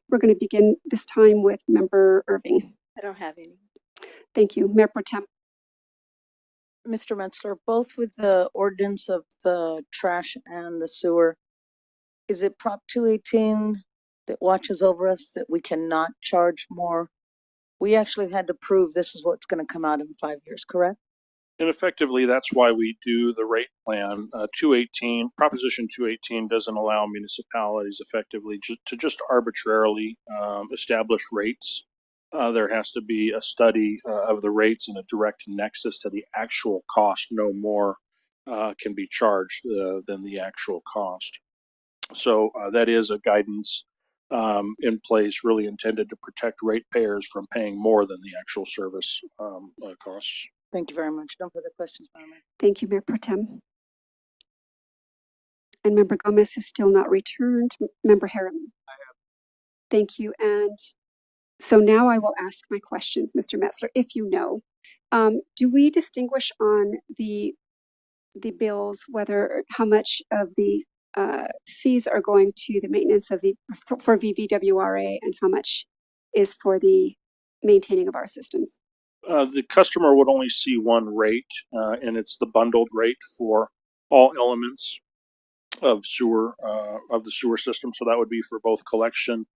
We're going to begin this time with Member Irving. I don't have any. Thank you. Mayor Pro Tem. Mr. Metzler, both with the ordinance of the trash and the sewer, is it Prop 218 that watches over us that we cannot charge more? We actually had to prove this is what's going to come out in 5 years, correct? And effectively, that's why we do the rate plan. Proposition 218 doesn't allow municipalities effectively to just arbitrarily establish rates. There has to be a study of the rates and a direct nexus to the actual cost. No more can be charged than the actual cost. So that is a guidance in place really intended to protect ratepayers from paying more than the actual service costs. Thank you very much. No further questions, Madam Mayor. Thank you, Mayor Pro Tem. And Member Gomez has still not returned. Member Harriman. Thank you. And so now I will ask my questions, Mr. Metzler, if you know. Do we distinguish on the bills how much of the fees are going to the maintenance of for VVWRA and how much is for the maintaining of our systems? The customer would only see one rate, and it's the bundled rate for all elements of the sewer system. So that would be for both collection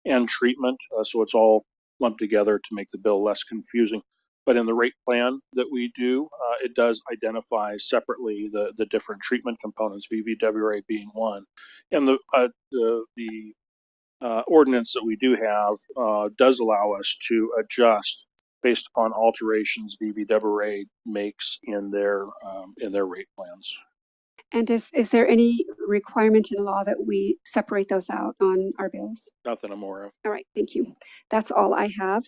and treatment. So it's all lumped together to make the bill less confusing. But in the rate plan that we do, it does identify separately the different treatment components, VVWRA being one. And the ordinance that we do have does allow us to adjust based upon alterations VVWRA makes in their rate plans. And is there any requirement in law that we separate those out on our bills? Not that I'm aware of. All right, thank you. That's all I have.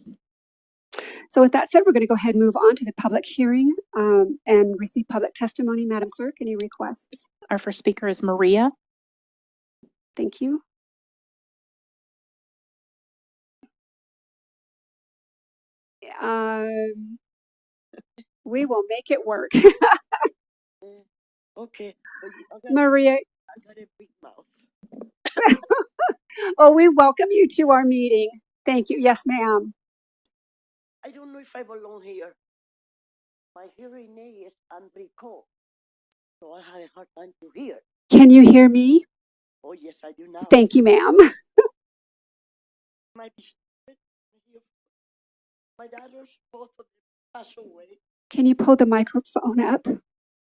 So with that said, we're going to go ahead and move on to the public hearing and receive public testimony. Madam Clerk, any requests? Our first speaker is Maria. Thank you. We will make it work. Okay. Maria. I got a big mouth. Oh, we welcome you to our meeting. Thank you. Yes, ma'am. I don't know if I belong here. My hearing aid is unrecalled, so I have a hard time to hear. Can you hear me? Oh, yes, I do now. Thank you, ma'am. My, my daughters, both of them passed away. Can you pull the microphone up?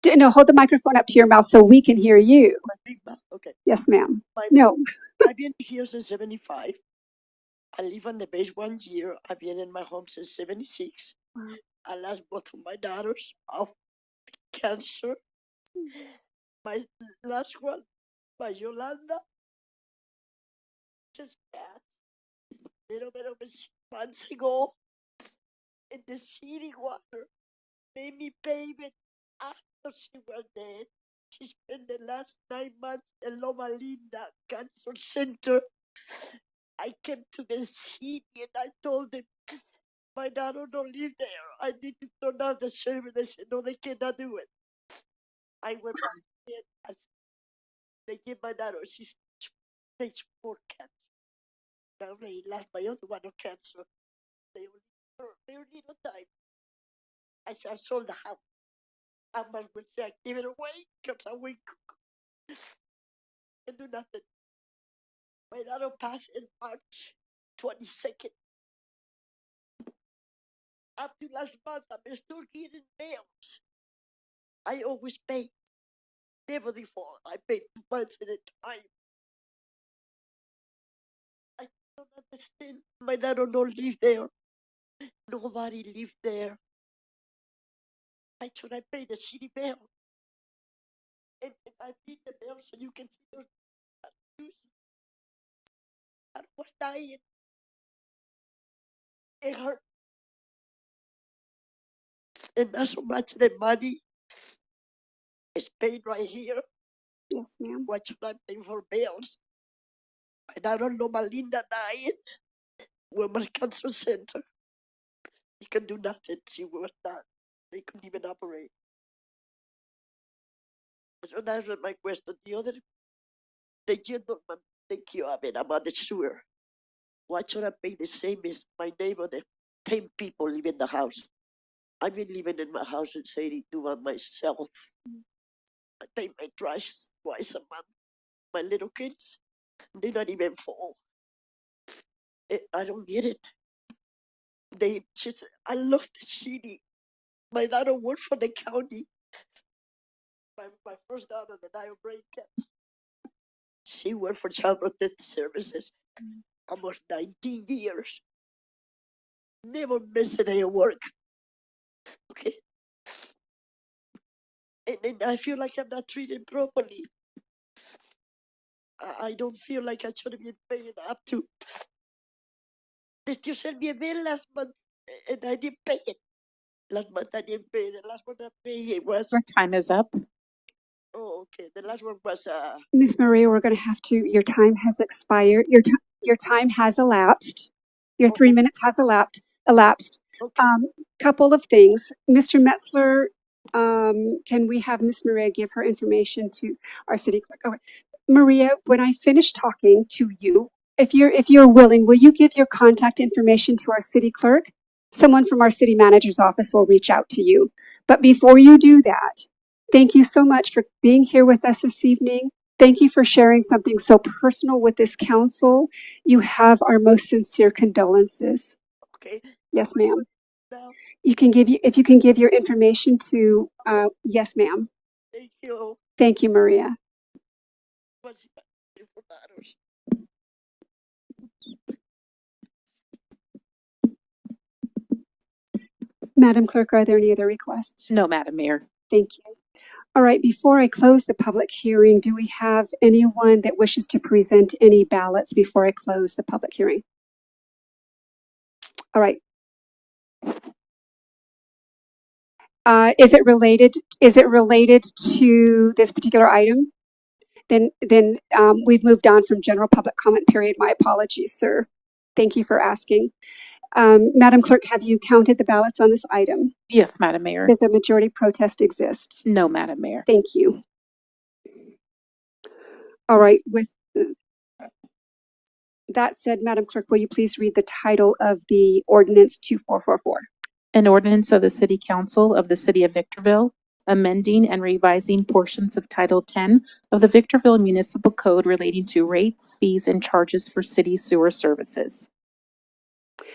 No, hold the microphone up to your mouth so we can hear you. My big mouth, okay. Yes, ma'am. My, No. I've been here since 75. I live on the base 1 year. I've been in my home since 76. Wow. I lost both of my daughters of cancer. My last one, my Yolanda, just passed a little bit over 6 months ago. And the city water made me pay it after she was dead. She spent the last 9 months in Loma Linda Cancer Center. I came to the city and I told them, my daughter don't live there. I need to turn off the service. They said, no, they cannot do it. I went back there. They gave my daughter, she's stage 4 cancer. Now they lost my other one of cancer. They only no time. I said, I sold the house. I must say I give it away because I will can do nothing. My daughter passed in March 22nd. Up to last month, I'm still getting bills. I always pay. Never default. I pay 2 months at a time. I don't understand. My daughter don't live there. Nobody live there. I thought I pay the city bill. And I read the bill so you can see those news. I was dying. It hurt. And not so much the money is paid right here. Yes, ma'am. What should I pay for bills? My daughter Loma Linda died. Women's Cancer Center. They can do nothing. She was not. They couldn't even operate. So that's my question. The gentleman, thank you, I mean, I'm on the sewer. Why should I pay the same as my neighbor? The 10 people live in the house. I've been living in my house since 82 by myself. I take my trash twice a month. My little kids, they not even fall. I don't get it. I love the city. My daughter worked for the county. My first daughter, the died of brain cancer. She worked for Child Protective Services almost 19 years. Never missed a day of work. Okay. And I feel like I'm not treated properly. I don't feel like I should have been paying up to. You sent me a bill last month and I didn't pay it. Last month I didn't pay it. The last one I paid it was. Your time is up. Oh, okay. The last one was. Miss Maria, we're going to have to, your time has expired. Your time has elapsed. Your 3 minutes has elapsed. Okay. Couple of things. Mr. Metzler, can we have Miss Maria give her information to our city clerk? Okay. Maria, when I finish talking to you, if you're willing, will you give your contact information to our city clerk? Someone from our city manager's office will reach out to you. But before you do that, thank you so much for being here with us this evening. Thank you for sharing something so personal with this council. You have our most sincere condolences. Okay. Yes, ma'am. Now, If you can give your information to, yes, ma'am. thank you. Thank you, Maria. Madam Clerk, are there any other requests? No, Madam Mayor. Thank you. All right, before I close the public hearing, do we have anyone that wishes to present any ballots before I close the public hearing? All right. Is it related to this particular item? Then we've moved on from general public comment period. My apologies, sir. Thank you for asking. Madam Clerk, have you counted the ballots on this item? Yes, Madam Mayor. Does a majority protest exist? No, Madam Mayor. Thank you. All right, with that said, Madam Clerk, will you please read the title of the ordinance 2444? An ordinance of the City Council of the City of Victorville, amending and revising portions of Title 10 of the Victorville Municipal Code relating to rates, fees, and charges for city sewer services.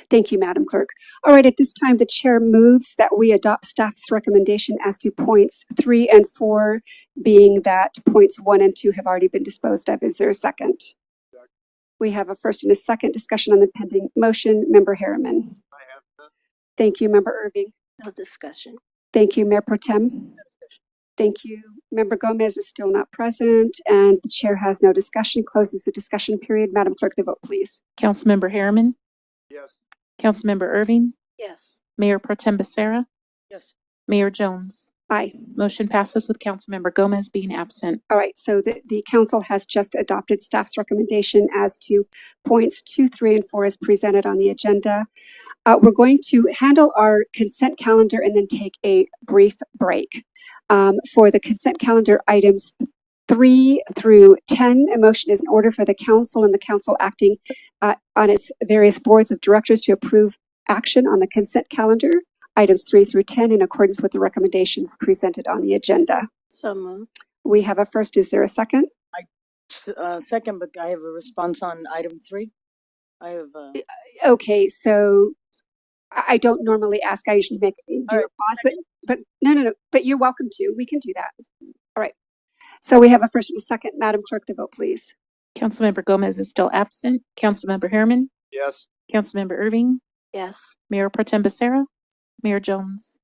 Thank you, Madam Clerk. All right, at this time, the chair moves that we adopt staff's recommendation as to points 3 and 4, being that points 1 and 2 have already been disposed of. Is there a second? We have a first and a second discussion on the pending motion. Member Harriman. Thank you, Member Irving. No discussion. Thank you, Mayor Pro Tem. Thank you. Member Gomez is still not present, and the chair has no discussion. Closes the discussion period. Madam Clerk, the vote, please. Councilmember Harriman, Yes. Councilmember Irving, Yes. Mayor Pro Tem Becerra, Yes. Mayor Jones. Aye. Motion passes with Councilmember Gomez being absent. All right, so the council has just adopted staff's recommendation as to points 2, 3, and 4 as presented on the agenda. We're going to handle our consent calendar and then take a brief break. For the consent calendar items 3 through 10, a motion is in order for the council and the council acting on its various boards of directors to approve action on the consent calendar, items 3 through 10, in accordance with the recommendations presented on the agenda. So moved. We have a first. Is there a second? Second, but I have a response on item 3. I have, Okay, so I don't normally ask. I usually do a pause, but no. But you're welcome to. We can do that. All right. So we have a first and a second. Madam Clerk, the vote, please. Councilmember Gomez is still absent. Councilmember Harriman, Yes. Councilmember Irving, Yes. Mayor Pro Tem Becerra, Mayor Jones.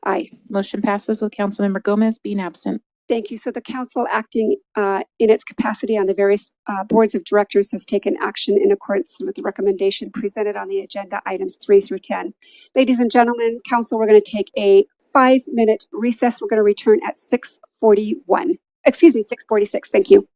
Aye. Motion passes with Councilmember Gomez being absent. Thank you. So the council acting in its capacity on the various boards of directors has taken action in accordance with the recommendation presented on the agenda, items 3 through 10. Ladies and gentlemen, council, we're going to take a 5-minute recess. We're going to return at 6:41. Excuse me, 6:46. Thank you.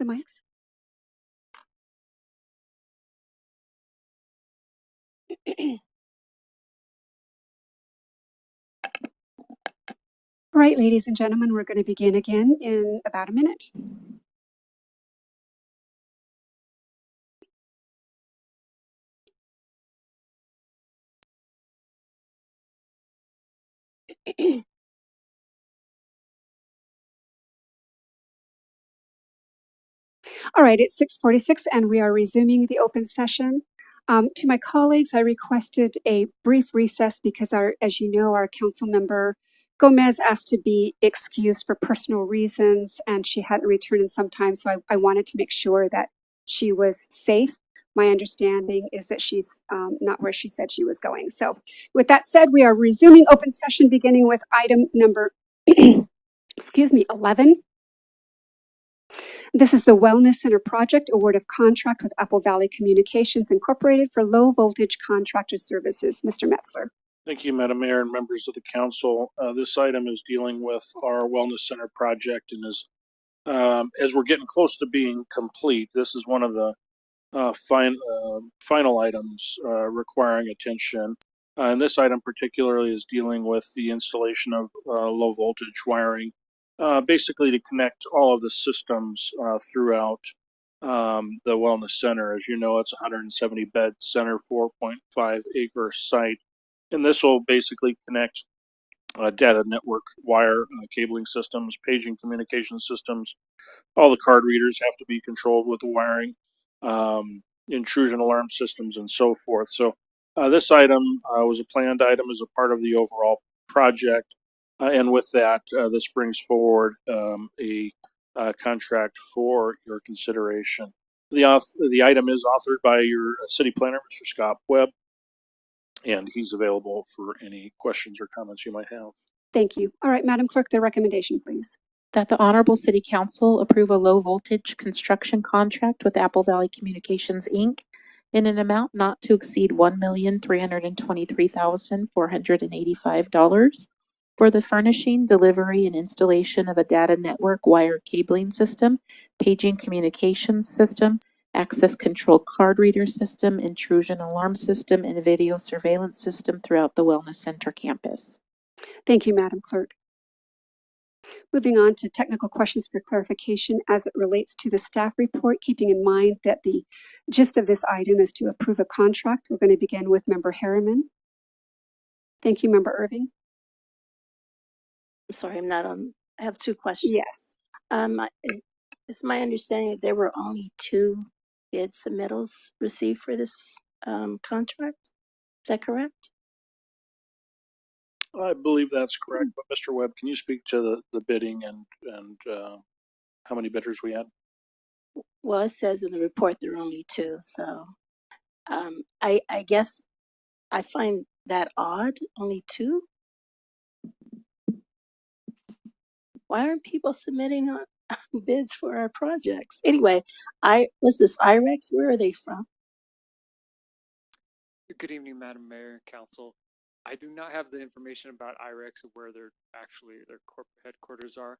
the mics. All right, ladies and gentlemen, we're going to begin again in about a minute. All right, it's 6:46 and we are resuming the open session. To my colleagues, I requested a brief recess because as you know, our council member Gomez asked to be excused for personal reasons and she hadn't returned in some time. So I wanted to make sure that she was safe. My understanding is that she's not where she said she was going. So with that said, we are resuming open session beginning with item number, 11. This is the Wellness Center Project Award of Contract with Apple Valley Communications Incorporated for low voltage contractor services. Mr. Metzler. Thank you, Madam Mayor and members of the council. This item is dealing with our Wellness Center project and is, as we're getting close to being complete, this is one of the final items requiring attention. And this item particularly is dealing with the installation of low voltage wiring, basically to connect all of the systems throughout the Wellness Center. As you know, it's a 170 bed center, 4.5 acre site. And this will basically connect data network wire cabling systems, paging communication systems. All the card readers have to be controlled with the wiring, intrusion alarm systems, and so forth. So this item was a planned item as a part of the overall project. And with that, this brings forward a contract for your consideration. The item is authored by your city planner, Mr. Scott Webb, and he's available for any questions or comments you might have. Thank you. All right, Madam Clerk, the recommendation, please. That the Honorable City Council approve a low voltage construction contract with Apple Valley Communications, Inc. in an amount not to exceed $1,323,485 for the furnishing, delivery, and installation of a data network wire cabling system, paging communications system, access control card reader system, intrusion alarm system, and video surveillance system throughout the Wellness Center campus. Thank you, Madam Clerk. Moving on to technical questions for clarification as it relates to the staff report, keeping in mind that the gist of this item is to approve a contract. We're going to begin with Member Harriman. Thank you, Member Irving. I'm sorry, I'm not on. I have two questions. Yes. It's my understanding that there were only 2 bid submittals received for this contract. Is that correct? I believe that's correct, but Mr. Webb, can you speak to the bidding and how many bidders we had? Well, it says in the report there are only 2, so I guess I find that odd. Only 2. Why aren't people submitting bids for our projects? Anyway, what's this IREX? Where are they from? Good evening, Madam Mayor, Council. I do not have the information about IREX or where their corporate headquarters are,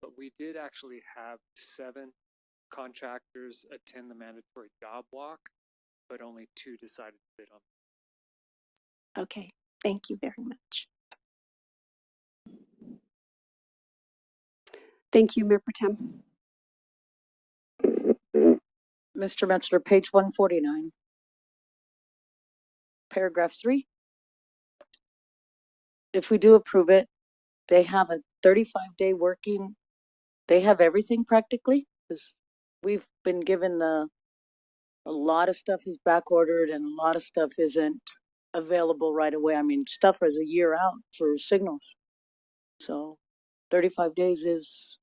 but we did actually have 7 contractors attend the mandatory job walk, but only 2 decided to bid on. Okay, thank you very much. Thank you, Mayor Protem. Mr. Metzler, page 149. Paragraph 3. If we do approve it, they have a 35-day working, they have everything practically, because we've been given a lot of stuff is back ordered and a lot of stuff isn't available right away. I mean, stuff is a year out for signals. So 35 days is.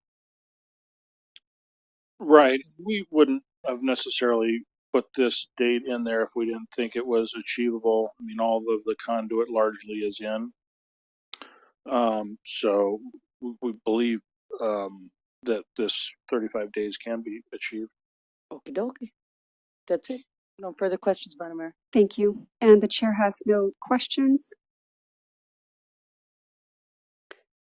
Right. We wouldn't have necessarily put this date in there if we didn't think it was achievable. I mean, all of the conduit largely is in. So we believe that this 35 days can be achieved. Okie dokie. That's it. No further questions, Madam Mayor. Thank you. And the chair has no questions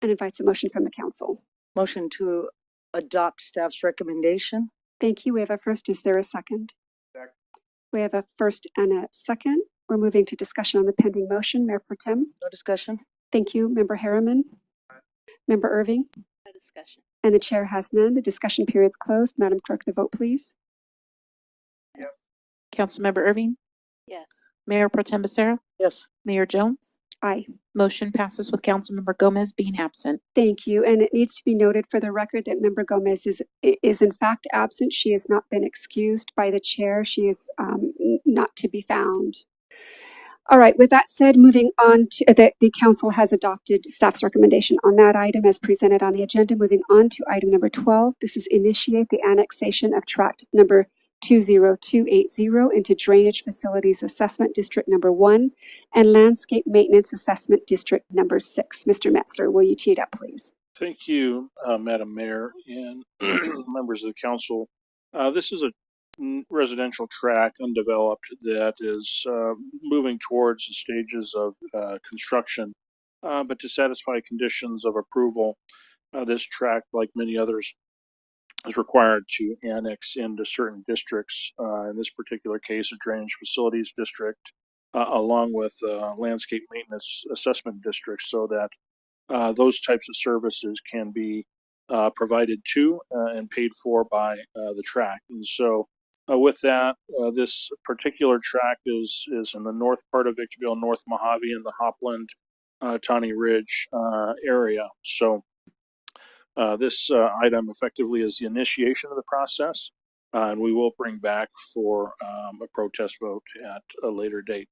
and invites a motion from the council. Motion to adopt staff's recommendation. Thank you. We have a first. Is there a second? We have a first and a second. We're moving to discussion on the pending motion. Mayor Pro Tem. No discussion? Thank you. Member Harriman. Member Irving. No discussion. And the chair has none. The discussion period's closed. Madam Clerk, the vote, please. Councilmember Irving, Yes. Mayor Pro Tem Becerra, Yes. Mayor Jones. Aye. Motion passes with Councilmember Gomez being absent. Thank you. And it needs to be noted for the record that Member Gomez is in fact absent. She has not been excused by the chair. She is not to be found. All right. With that said, moving on to the council has adopted staff's recommendation on that item as presented on the agenda. Moving on to item number 12. This is initiate the annexation of tract number 20280 into Drainage Facilities Assessment District number 1 and Landscape Maintenance Assessment District number 6. Mr. Metzler, will you tee it up, please? Thank you, Madam Mayor and members of the council. This is a residential tract, undeveloped, that is moving towards the stages of construction. But to satisfy conditions of approval, this tract, like many others, is required to annex into certain districts. In this particular case, a drainage facilities district, along with landscape maintenance assessment districts, so that those types of services can be provided to and paid for by the tract. And so with that, this particular tract is in the north part of Victorville, North Mojave, and the Hopland, Tawny Ridge area. So this item effectively is the initiation of the process, and we will bring back for a protest vote at a later date.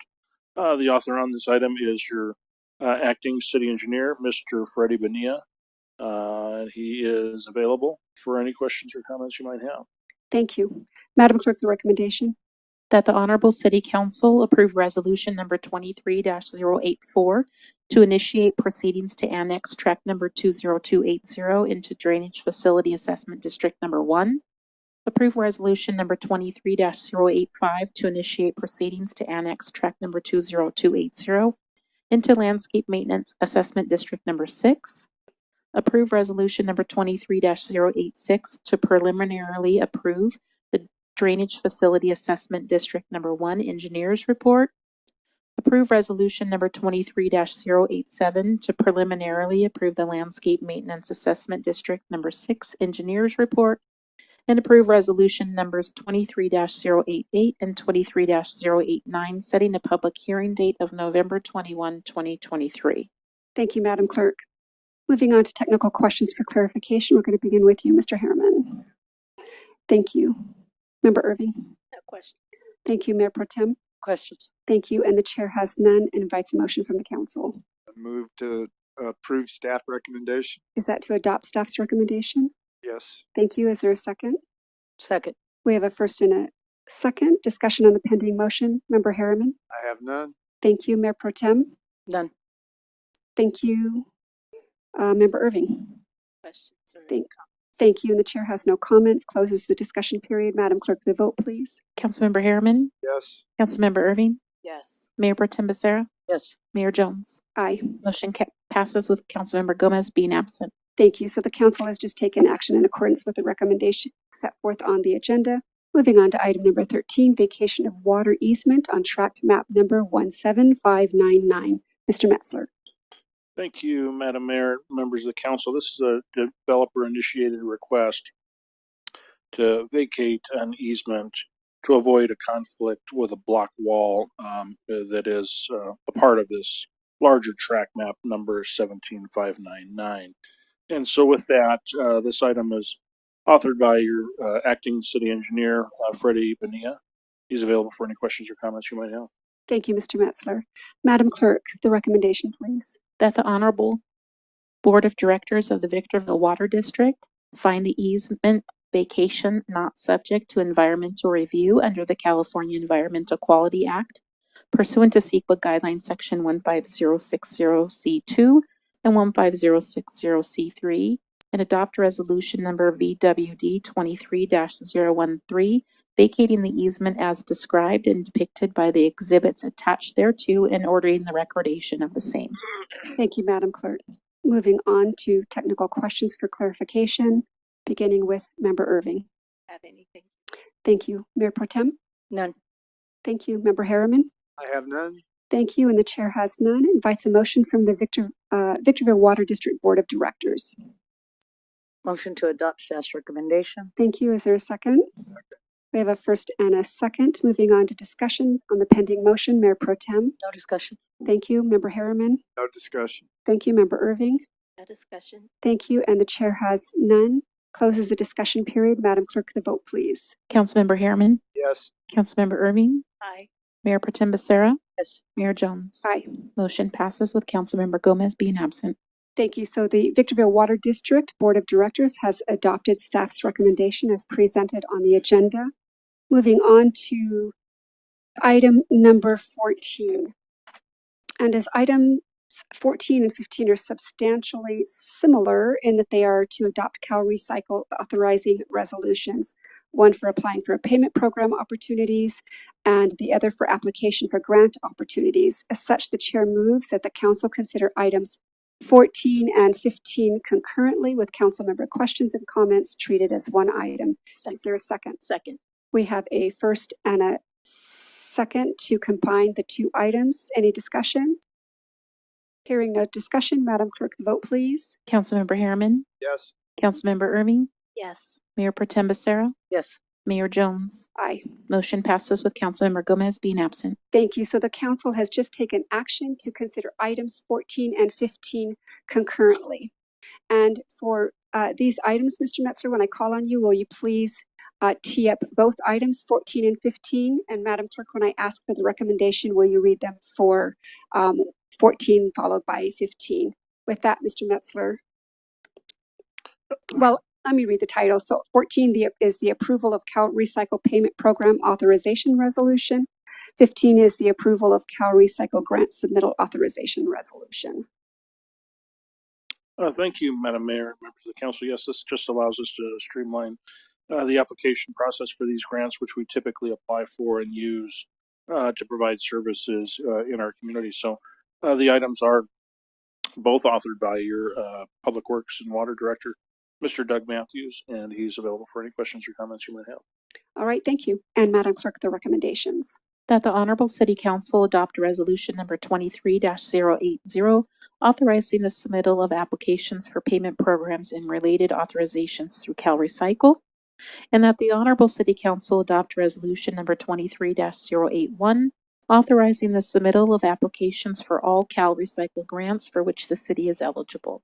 The author on this item is your acting city engineer, Mr. Freddie Bonilla. He is available for any questions or comments you might have. Thank you. Madam Clerk, the recommendation. That the Honorable City Council approve resolution number 23-084 to initiate proceedings to annex tract number 20280 into Drainage Facility Assessment District number 1. Approve resolution number 23-085 to initiate proceedings to annex tract number 20280 into Landscape Maintenance Assessment District number 6. Approve resolution number 23-086 to preliminarily approve the Drainage Facility Assessment District number 1 Engineers Report. Approve resolution number 23-087 to preliminarily approve the Landscape Maintenance Assessment District number 6 Engineers Report. And approve resolution numbers 23-088 and 23-089, setting a public hearing date of November 21, 2023. Thank you, Madam Clerk. Moving on to technical questions for clarification, we're going to begin with you, Mr. Harriman. Thank you. Member Irving. No questions. Thank you, Mayor Pro Tem. Questions? Thank you, and the chair has none and invites a motion from the council. Move to approve staff recommendation. Is that to adopt staff's recommendation? Yes. Thank you. Is there a second? Second. We have a first and a second. Discussion on the pending motion. Member Harriman. I have none. Thank you, Mayor Pro Tem. None. Thank you, Member Irving. Questions or Thank you, and the chair has no comments. Closes the discussion period. Madam Clerk, the vote, please. Councilmember Harriman, Yes. Councilmember Irving, yes. Mayor Pro Tem Becerra, Yes. Mayor Jones. Aye. Motion passes with Councilmember Gomez being absent. Thank you. So the council has just taken action in accordance with the recommendation set forth on the agenda. Moving on to item number 13, vacation of water easement on tract map number 17599. Mr. Metzler. Thank you, Madam Mayor, members of the council. This is a developer-initiated request to vacate an easement to avoid a conflict with a block wall that is a part of this larger tract map number 17599. And so with that, this item is authored by your acting city engineer, Freddie Bonilla. He's available for any questions or comments you might have. Thank you, Mr. Metzler. Madam Clerk, the recommendation, please. That the Honorable Board of Directors of the Victorville Water District find the easement vacation not subject to environmental review under the California Environmental Quality Act pursuant to CEQA Guidelines Section 15060C2 and 15060C3 and adopt resolution number VWD 23-013 vacating the easement as described and depicted by the exhibits attached thereto and ordering the recordation of the same. Thank you, Madam Clerk. Moving on to technical questions for clarification, beginning with Member Irving. have anything. Thank you. Mayor Pro Tem? None. Thank you. Member Harriman? I have none. Thank you. And the chair has none. Invites a motion from the Victorville Water District Board of Directors. Motion to adopt staff's recommendation. Thank you. Is there a second? We have a first and a second. Moving on to discussion on the pending motion. Mayor Pro Tem? No discussion. Thank you. Member Harriman? No discussion. Thank you. Member Irving? No discussion. Thank you. And the chair has none. Closes the discussion period. Madam Clerk, the vote, please. Councilmember Harriman, Yes. Councilmember Irving, Aye. Mayor Pro Tem Becerra, Yes. Mayor Jones. Aye. Motion passes with Councilmember Gomez being absent. Thank you. So the Victorville Water District Board of Directors has adopted staff's recommendation as presented on the agenda. Moving on to item number 14. And as items 14 and 15 are substantially similar in that they are to adopt CalRecycle authorizing resolutions, one for applying for payment program opportunities and the other for application for grant opportunities. As such, the chair moves that the council consider items 14 and 15 concurrently with council member questions and comments treated as one item. Is there a second? Second. We have a first and a second to combine the two items. Any discussion? Hearing no discussion, Madam Clerk, the vote, please. Councilmember Harriman, Yes. Councilmember Irving, Yes. Mayor Pro Tem Becerra, Yes. Mayor Jones. Aye. Motion passes with Councilmember Gomez being absent. Thank you. So the council has just taken action to consider items 14 and 15 concurrently. And for these items, Mr. Metzler, when I call on you, will you please tee up both items 14 and 15? And Madam Clerk, when I ask for the recommendation, will you read them for 14 followed by 15? With that, Mr. Metzler. Well, let me read the title. So 14 is the approval of CalRecycle Payment Program Authorization Resolution. 15 is the approval of CalRecycle Grant Submittal Authorization Resolution. Thank you, Madam Mayor, and members of the council. Yes, this just allows us to streamline the application process for these grants, which we typically apply for and use to provide services in our community. So the items are both authored by your Public Works and Water Director, Mr. Doug Matthews, and he's available for any questions or comments you might have. All right, thank you. And Madam Clerk, the recommendations. That the Honorable City Council adopt resolution number 23-080, authorizing the submittal of applications for payment programs and related authorizations through CalRecycle. And that the Honorable City Council adopt resolution number 23-081, authorizing the submittal of applications for all CalRecycle grants for which the city is eligible.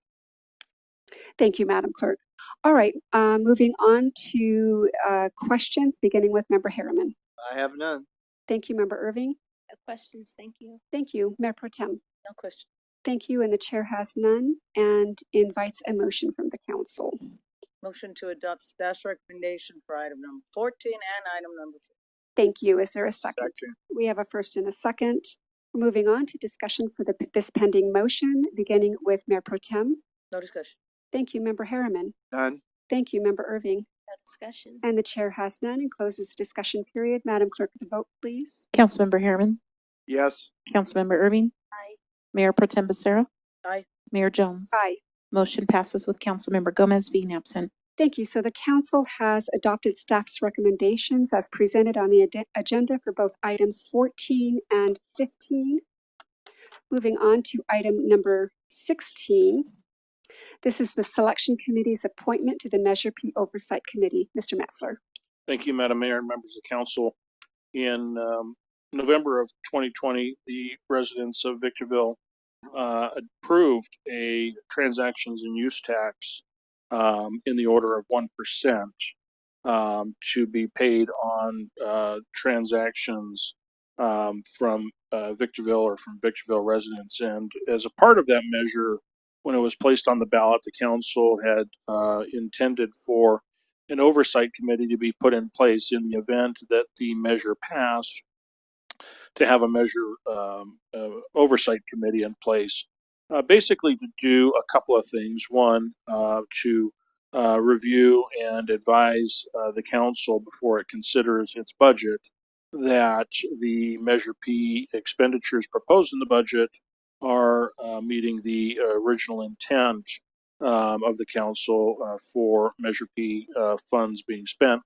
Thank you, Madam Clerk. All right, moving on to questions, beginning with Member Harriman. I have none. Thank you, Member Irving. No questions. Thank you. Thank you, Mayor Pro Tem. No question. Thank you, and the chair has none and invites a motion from the council. Motion to adopt staff's recommendation for item number 14 and item number 15. Thank you. Is there a second? Second. We have a first and a second. We're moving on to discussion for this pending motion, beginning with Mayor Pro Tem. No discussion. Thank you, Member Harriman. None. Thank you, Member Irving. No discussion. And the chair has none and closes the discussion period. Madam Clerk, the vote, please. Councilmember Harriman, Yes. Councilmember Irving, Aye. Mayor Pro Tem Becerra, Aye. Mayor Jones. Aye. Motion passes with Councilmember Gomez being absent. Thank you. So the council has adopted staff's recommendations as presented on the agenda for both items 14 and 15. Moving on to item number 16. This is the Selection Committee's appointment to the Measure P Oversight Committee. Mr. Metzler. Thank you, Madam Mayor and members of council. In November of 2020, the residents of Victorville approved a transactions and use tax in the order of 1% to be paid on transactions from Victorville or from Victorville residents. And as a part of that measure, when it was placed on the ballot, the council had intended for an oversight committee to be put in place in the event that the measure passed, to have a measure oversight committee in place, basically to do a couple of things. One, to review and advise the council before it considers its budget that the Measure P expenditures proposed in the budget are meeting the original intent of the council for Measure P funds being spent.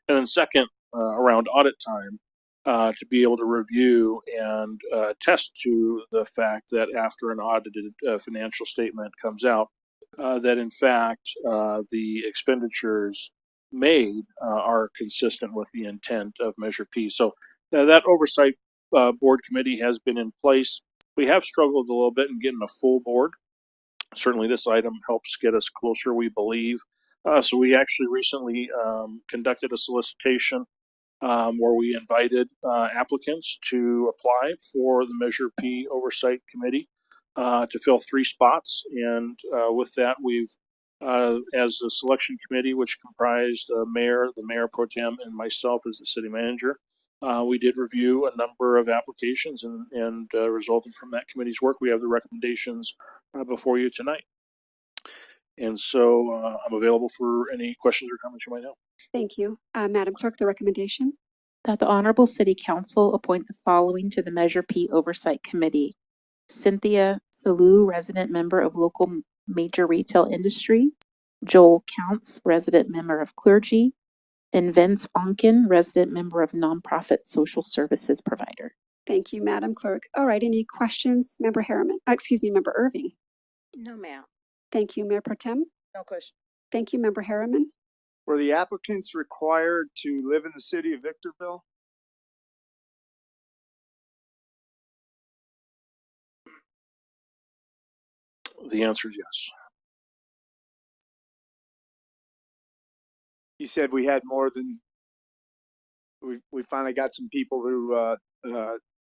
And then second, around audit time, to be able to review and attest to the fact that after an audited financial statement comes out, that in fact the expenditures made are consistent with the intent of Measure P. So that oversight board committee has been in place. We have struggled a little bit in getting a full board. Certainly this item helps get us closer, we believe. So we actually recently conducted a solicitation where we invited applicants to apply for the Measure P Oversight Committee to fill 3 spots. And with that, we've, as a selection committee, which comprised mayor, the mayor pro tem, and myself as the city manager, we did review a number of applications and resulted from that committee's work. We have the recommendations before you tonight. And so I'm available for any questions or comments you might have. Thank you. Madam Clerk, the recommendation? That the Honorable City Council appoint the following to the Measure P Oversight Committee: Cynthia Salou, resident member of local major retail industry; Joel Counts, resident member of clergy; and Vince Onken, resident member of nonprofit social services provider. Thank you, Madam Clerk. All right, any questions? Member Harriman, Member Irving. No, ma'am. Thank you, Mayor Pro Tem. No question. Thank you, Member Harriman. Were the applicants required to live in the city of Victorville? The answer is yes. You said we had more than, we finally got some people who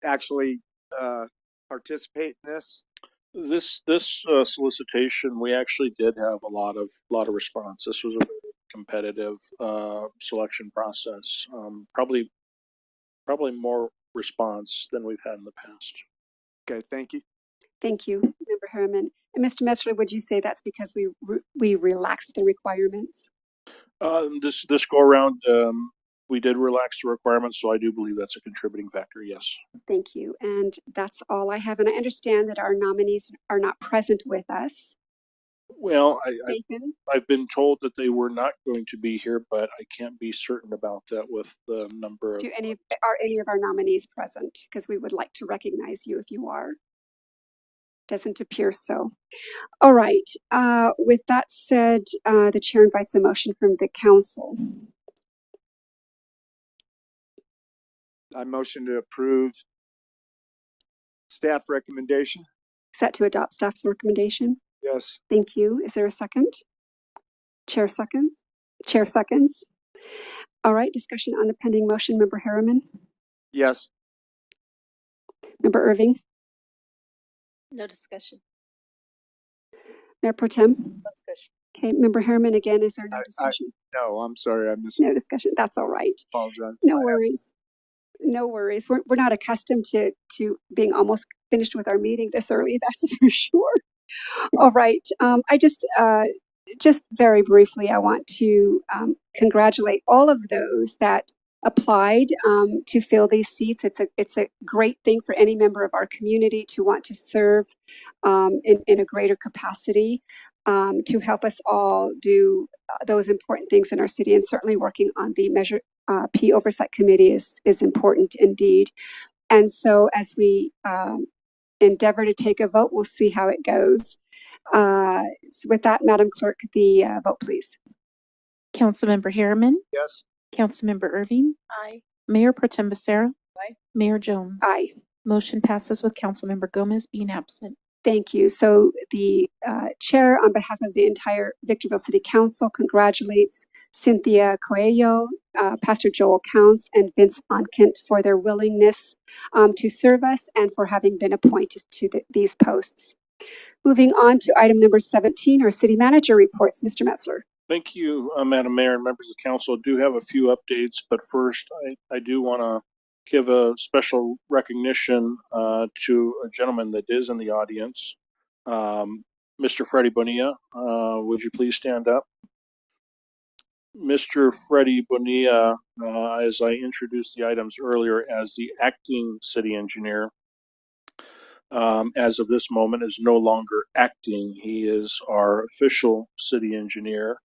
actually participate in this. This solicitation, we actually did have a lot of response. This was a very competitive selection process. Probably more response than we've had in the past. Okay, thank you. Thank you, Member Harriman. And Mr. Metzler, would you say that's because we relaxed the requirements? This go around, we did relax the requirements, so I do believe that's a contributing factor. Yes. Thank you. And that's all I have. And I understand that our nominees are not present with us. Well, I've been told that they were not going to be here, but I can't be certain about that with the number of. Are any of our nominees present? Because we would like to recognize you if you are. Doesn't appear so. All right. With that said, the chair invites a motion from the council. I motion to approve staff recommendation. Set to adopt staff's recommendation. Yes. Thank you. Is there a second? Chair second? Chair seconds. All right. Discussion on the pending motion. Member Harriman? Yes. Member Irving? No discussion. Mayor Pro Tem? No discussion. Okay. Member Harriman, again, is there no discussion? No, I'm sorry. I missed. No discussion. That's all right. Apologize. No worries. No worries. We're not accustomed to being almost finished with our meeting this early. That's for sure. All right. I just very briefly, I want to congratulate all of those that applied to fill these seats. It's a great thing for any member of our community to want to serve in a greater capacity to help us all do those important things in our city. And certainly working on the Measure P Oversight Committee is important indeed. And so as we endeavor to take a vote, we'll see how it goes. So with that, Madam Clerk, the vote, please. Councilmember Harriman? Yes. Councilmember Irving? Aye. Mayor Pro Tem Becerra? Aye. Mayor Jones? Aye. Motion passes with Councilmember Gomez being absent. Thank you. So the chair, on behalf of the entire Victorville City Council, congratulates Cynthia Coelho, Pastor Joel Counts, and Vince Onkent for their willingness to serve us and for having been appointed to these posts. Moving on to item number 17, our city manager reports. Mr. Metzler. Thank you, Madam Mayor and members of the council. I do have a few updates, but first I do want to give a special recognition to a gentleman that is in the audience, Mr. Freddie Bonilla. Would you please stand up? Mr. Freddie Bonilla, as I introduced the items earlier, as the acting city engineer, as of this moment is no longer acting. He is our official city engineer.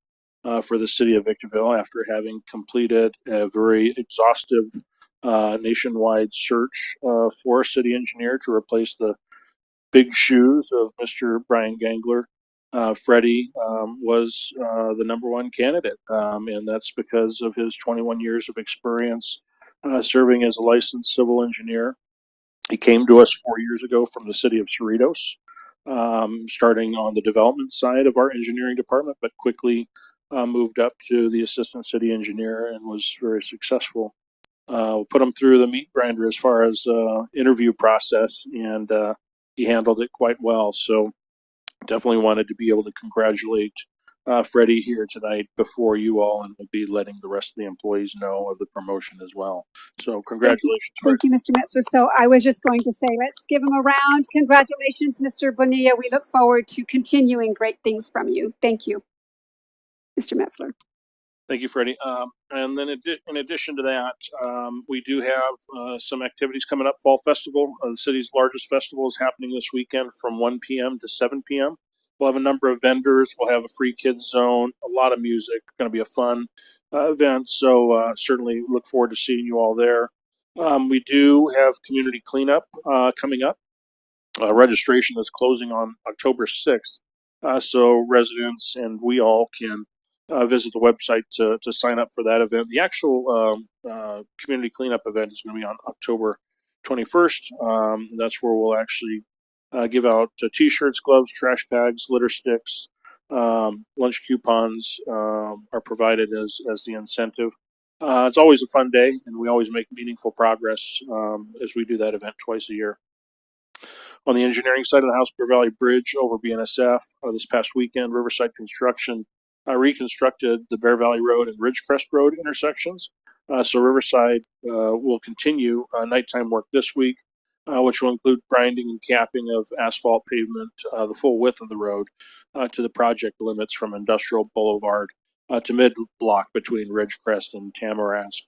for the city of Victorville after having completed a very exhaustive nationwide search for a city engineer to replace the big shoes of Mr. Brian Gangler. Freddie was the number one candidate, and that's because of his 21 years of experience serving as a licensed civil engineer. He came to us 4 years ago from the city of Cerritos, starting on the development side of our engineering department, but quickly moved up to the assistant city engineer and was very successful. Put him through the meat grinder as far as interview process, and he handled it quite well. So definitely wanted to be able to congratulate Freddie here tonight before you all, and we'll be letting the rest of the employees know of the promotion as well. So congratulations. Thank you, Mr. Metzler. So I was just going to say, let's give him a round. Congratulations, Mr. Bonilla. We look forward to continuing great things from you. Thank you, Mr. Metzler. Thank you, Freddie. And then in addition to that, we do have some activities coming up. Fall Festival, the city's largest festival, is happening this weekend from 1 p.m. to 7 p.m. We'll have a number of vendors. We'll have a free kids zone, a lot of music. Going to be a fun event. So certainly look forward to seeing you all there. We do have community cleanup coming up. Registration is closing on October 6th. So residents and we all can visit the website to sign up for that event. The actual community cleanup event is going to be on October 21st. That's where we'll actually give out t-shirts, gloves, trash bags, litter sticks, lunch coupons are provided as the incentive. It's always a fun day, and we always make meaningful progress as we do that event twice a year. On the engineering side of the house, Bear Valley Bridge over BNSF this past weekend, Riverside Construction reconstructed the Bear Valley Road and Ridgecrest Road intersections. So Riverside will continue nighttime work this week, which will include grinding and capping of asphalt pavement the full width of the road to the project limits from Industrial Boulevard to mid-block between Ridgecrest and Tamarask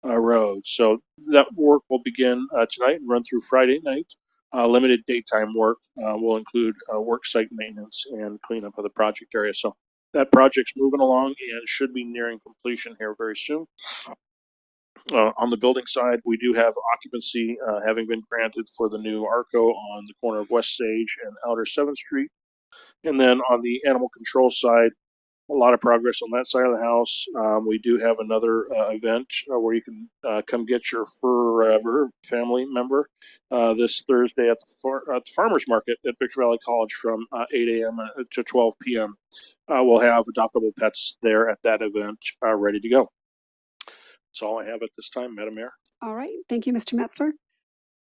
Road. So that work will begin tonight and run through Friday night. Limited daytime work will include work site maintenance and cleanup of the project area. So that project's moving along and should be nearing completion here very soon. On the building side, we do have occupancy having been granted for the new ARCO on the corner of West Sage and Outer 7th Street. And then on the animal control side, a lot of progress on that side of the house. We do have another event where you can come get your forever family member this Thursday at the farmers market at Victor Valley College from 8 a.m. to 12 p.m. We'll have adoptable pets there at that event ready to go. That's all I have at this time, Madam Mayor. All right. Thank you, Mr. Metzler.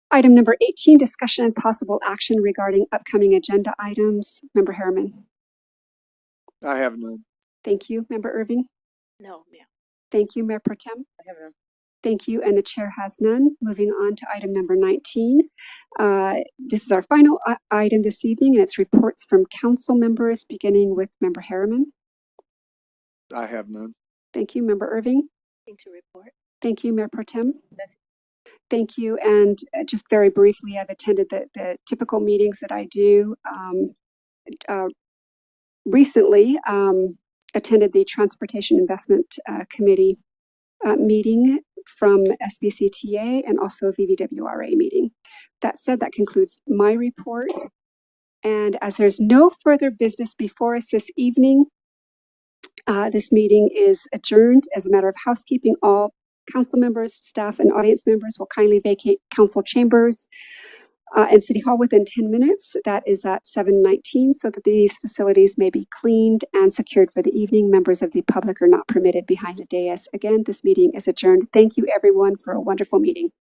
Item number 18, discussion and possible action regarding upcoming agenda items. Member Harriman. I have none. Thank you. Member Irving. No, ma'am. Thank you, Mayor Pro Tem. I have none. Thank you, and the chair has none. Moving on to item number 19. This is our final item this evening, and it's reports from council members, beginning with Member Harriman. I have none. Thank you, Member Irving. Nothing to report. Thank you, Mayor Pro Tem. Thank you, and just very briefly, I've attended the typical meetings that I do. Recently, attended the Transportation Investment Committee meeting from SBCTA and also VVWRA meeting. That said, that concludes my report. And as there's no further business before us this evening, this meeting is adjourned. As a matter of housekeeping, all council members, staff, and audience members will kindly vacate council chambers and City Hall within 10 minutes. That is at 7:19, so that these facilities may be cleaned and secured for the evening. Members of the public are not permitted behind the dais. Again, this meeting is adjourned. Thank you, everyone, for a wonderful meeting.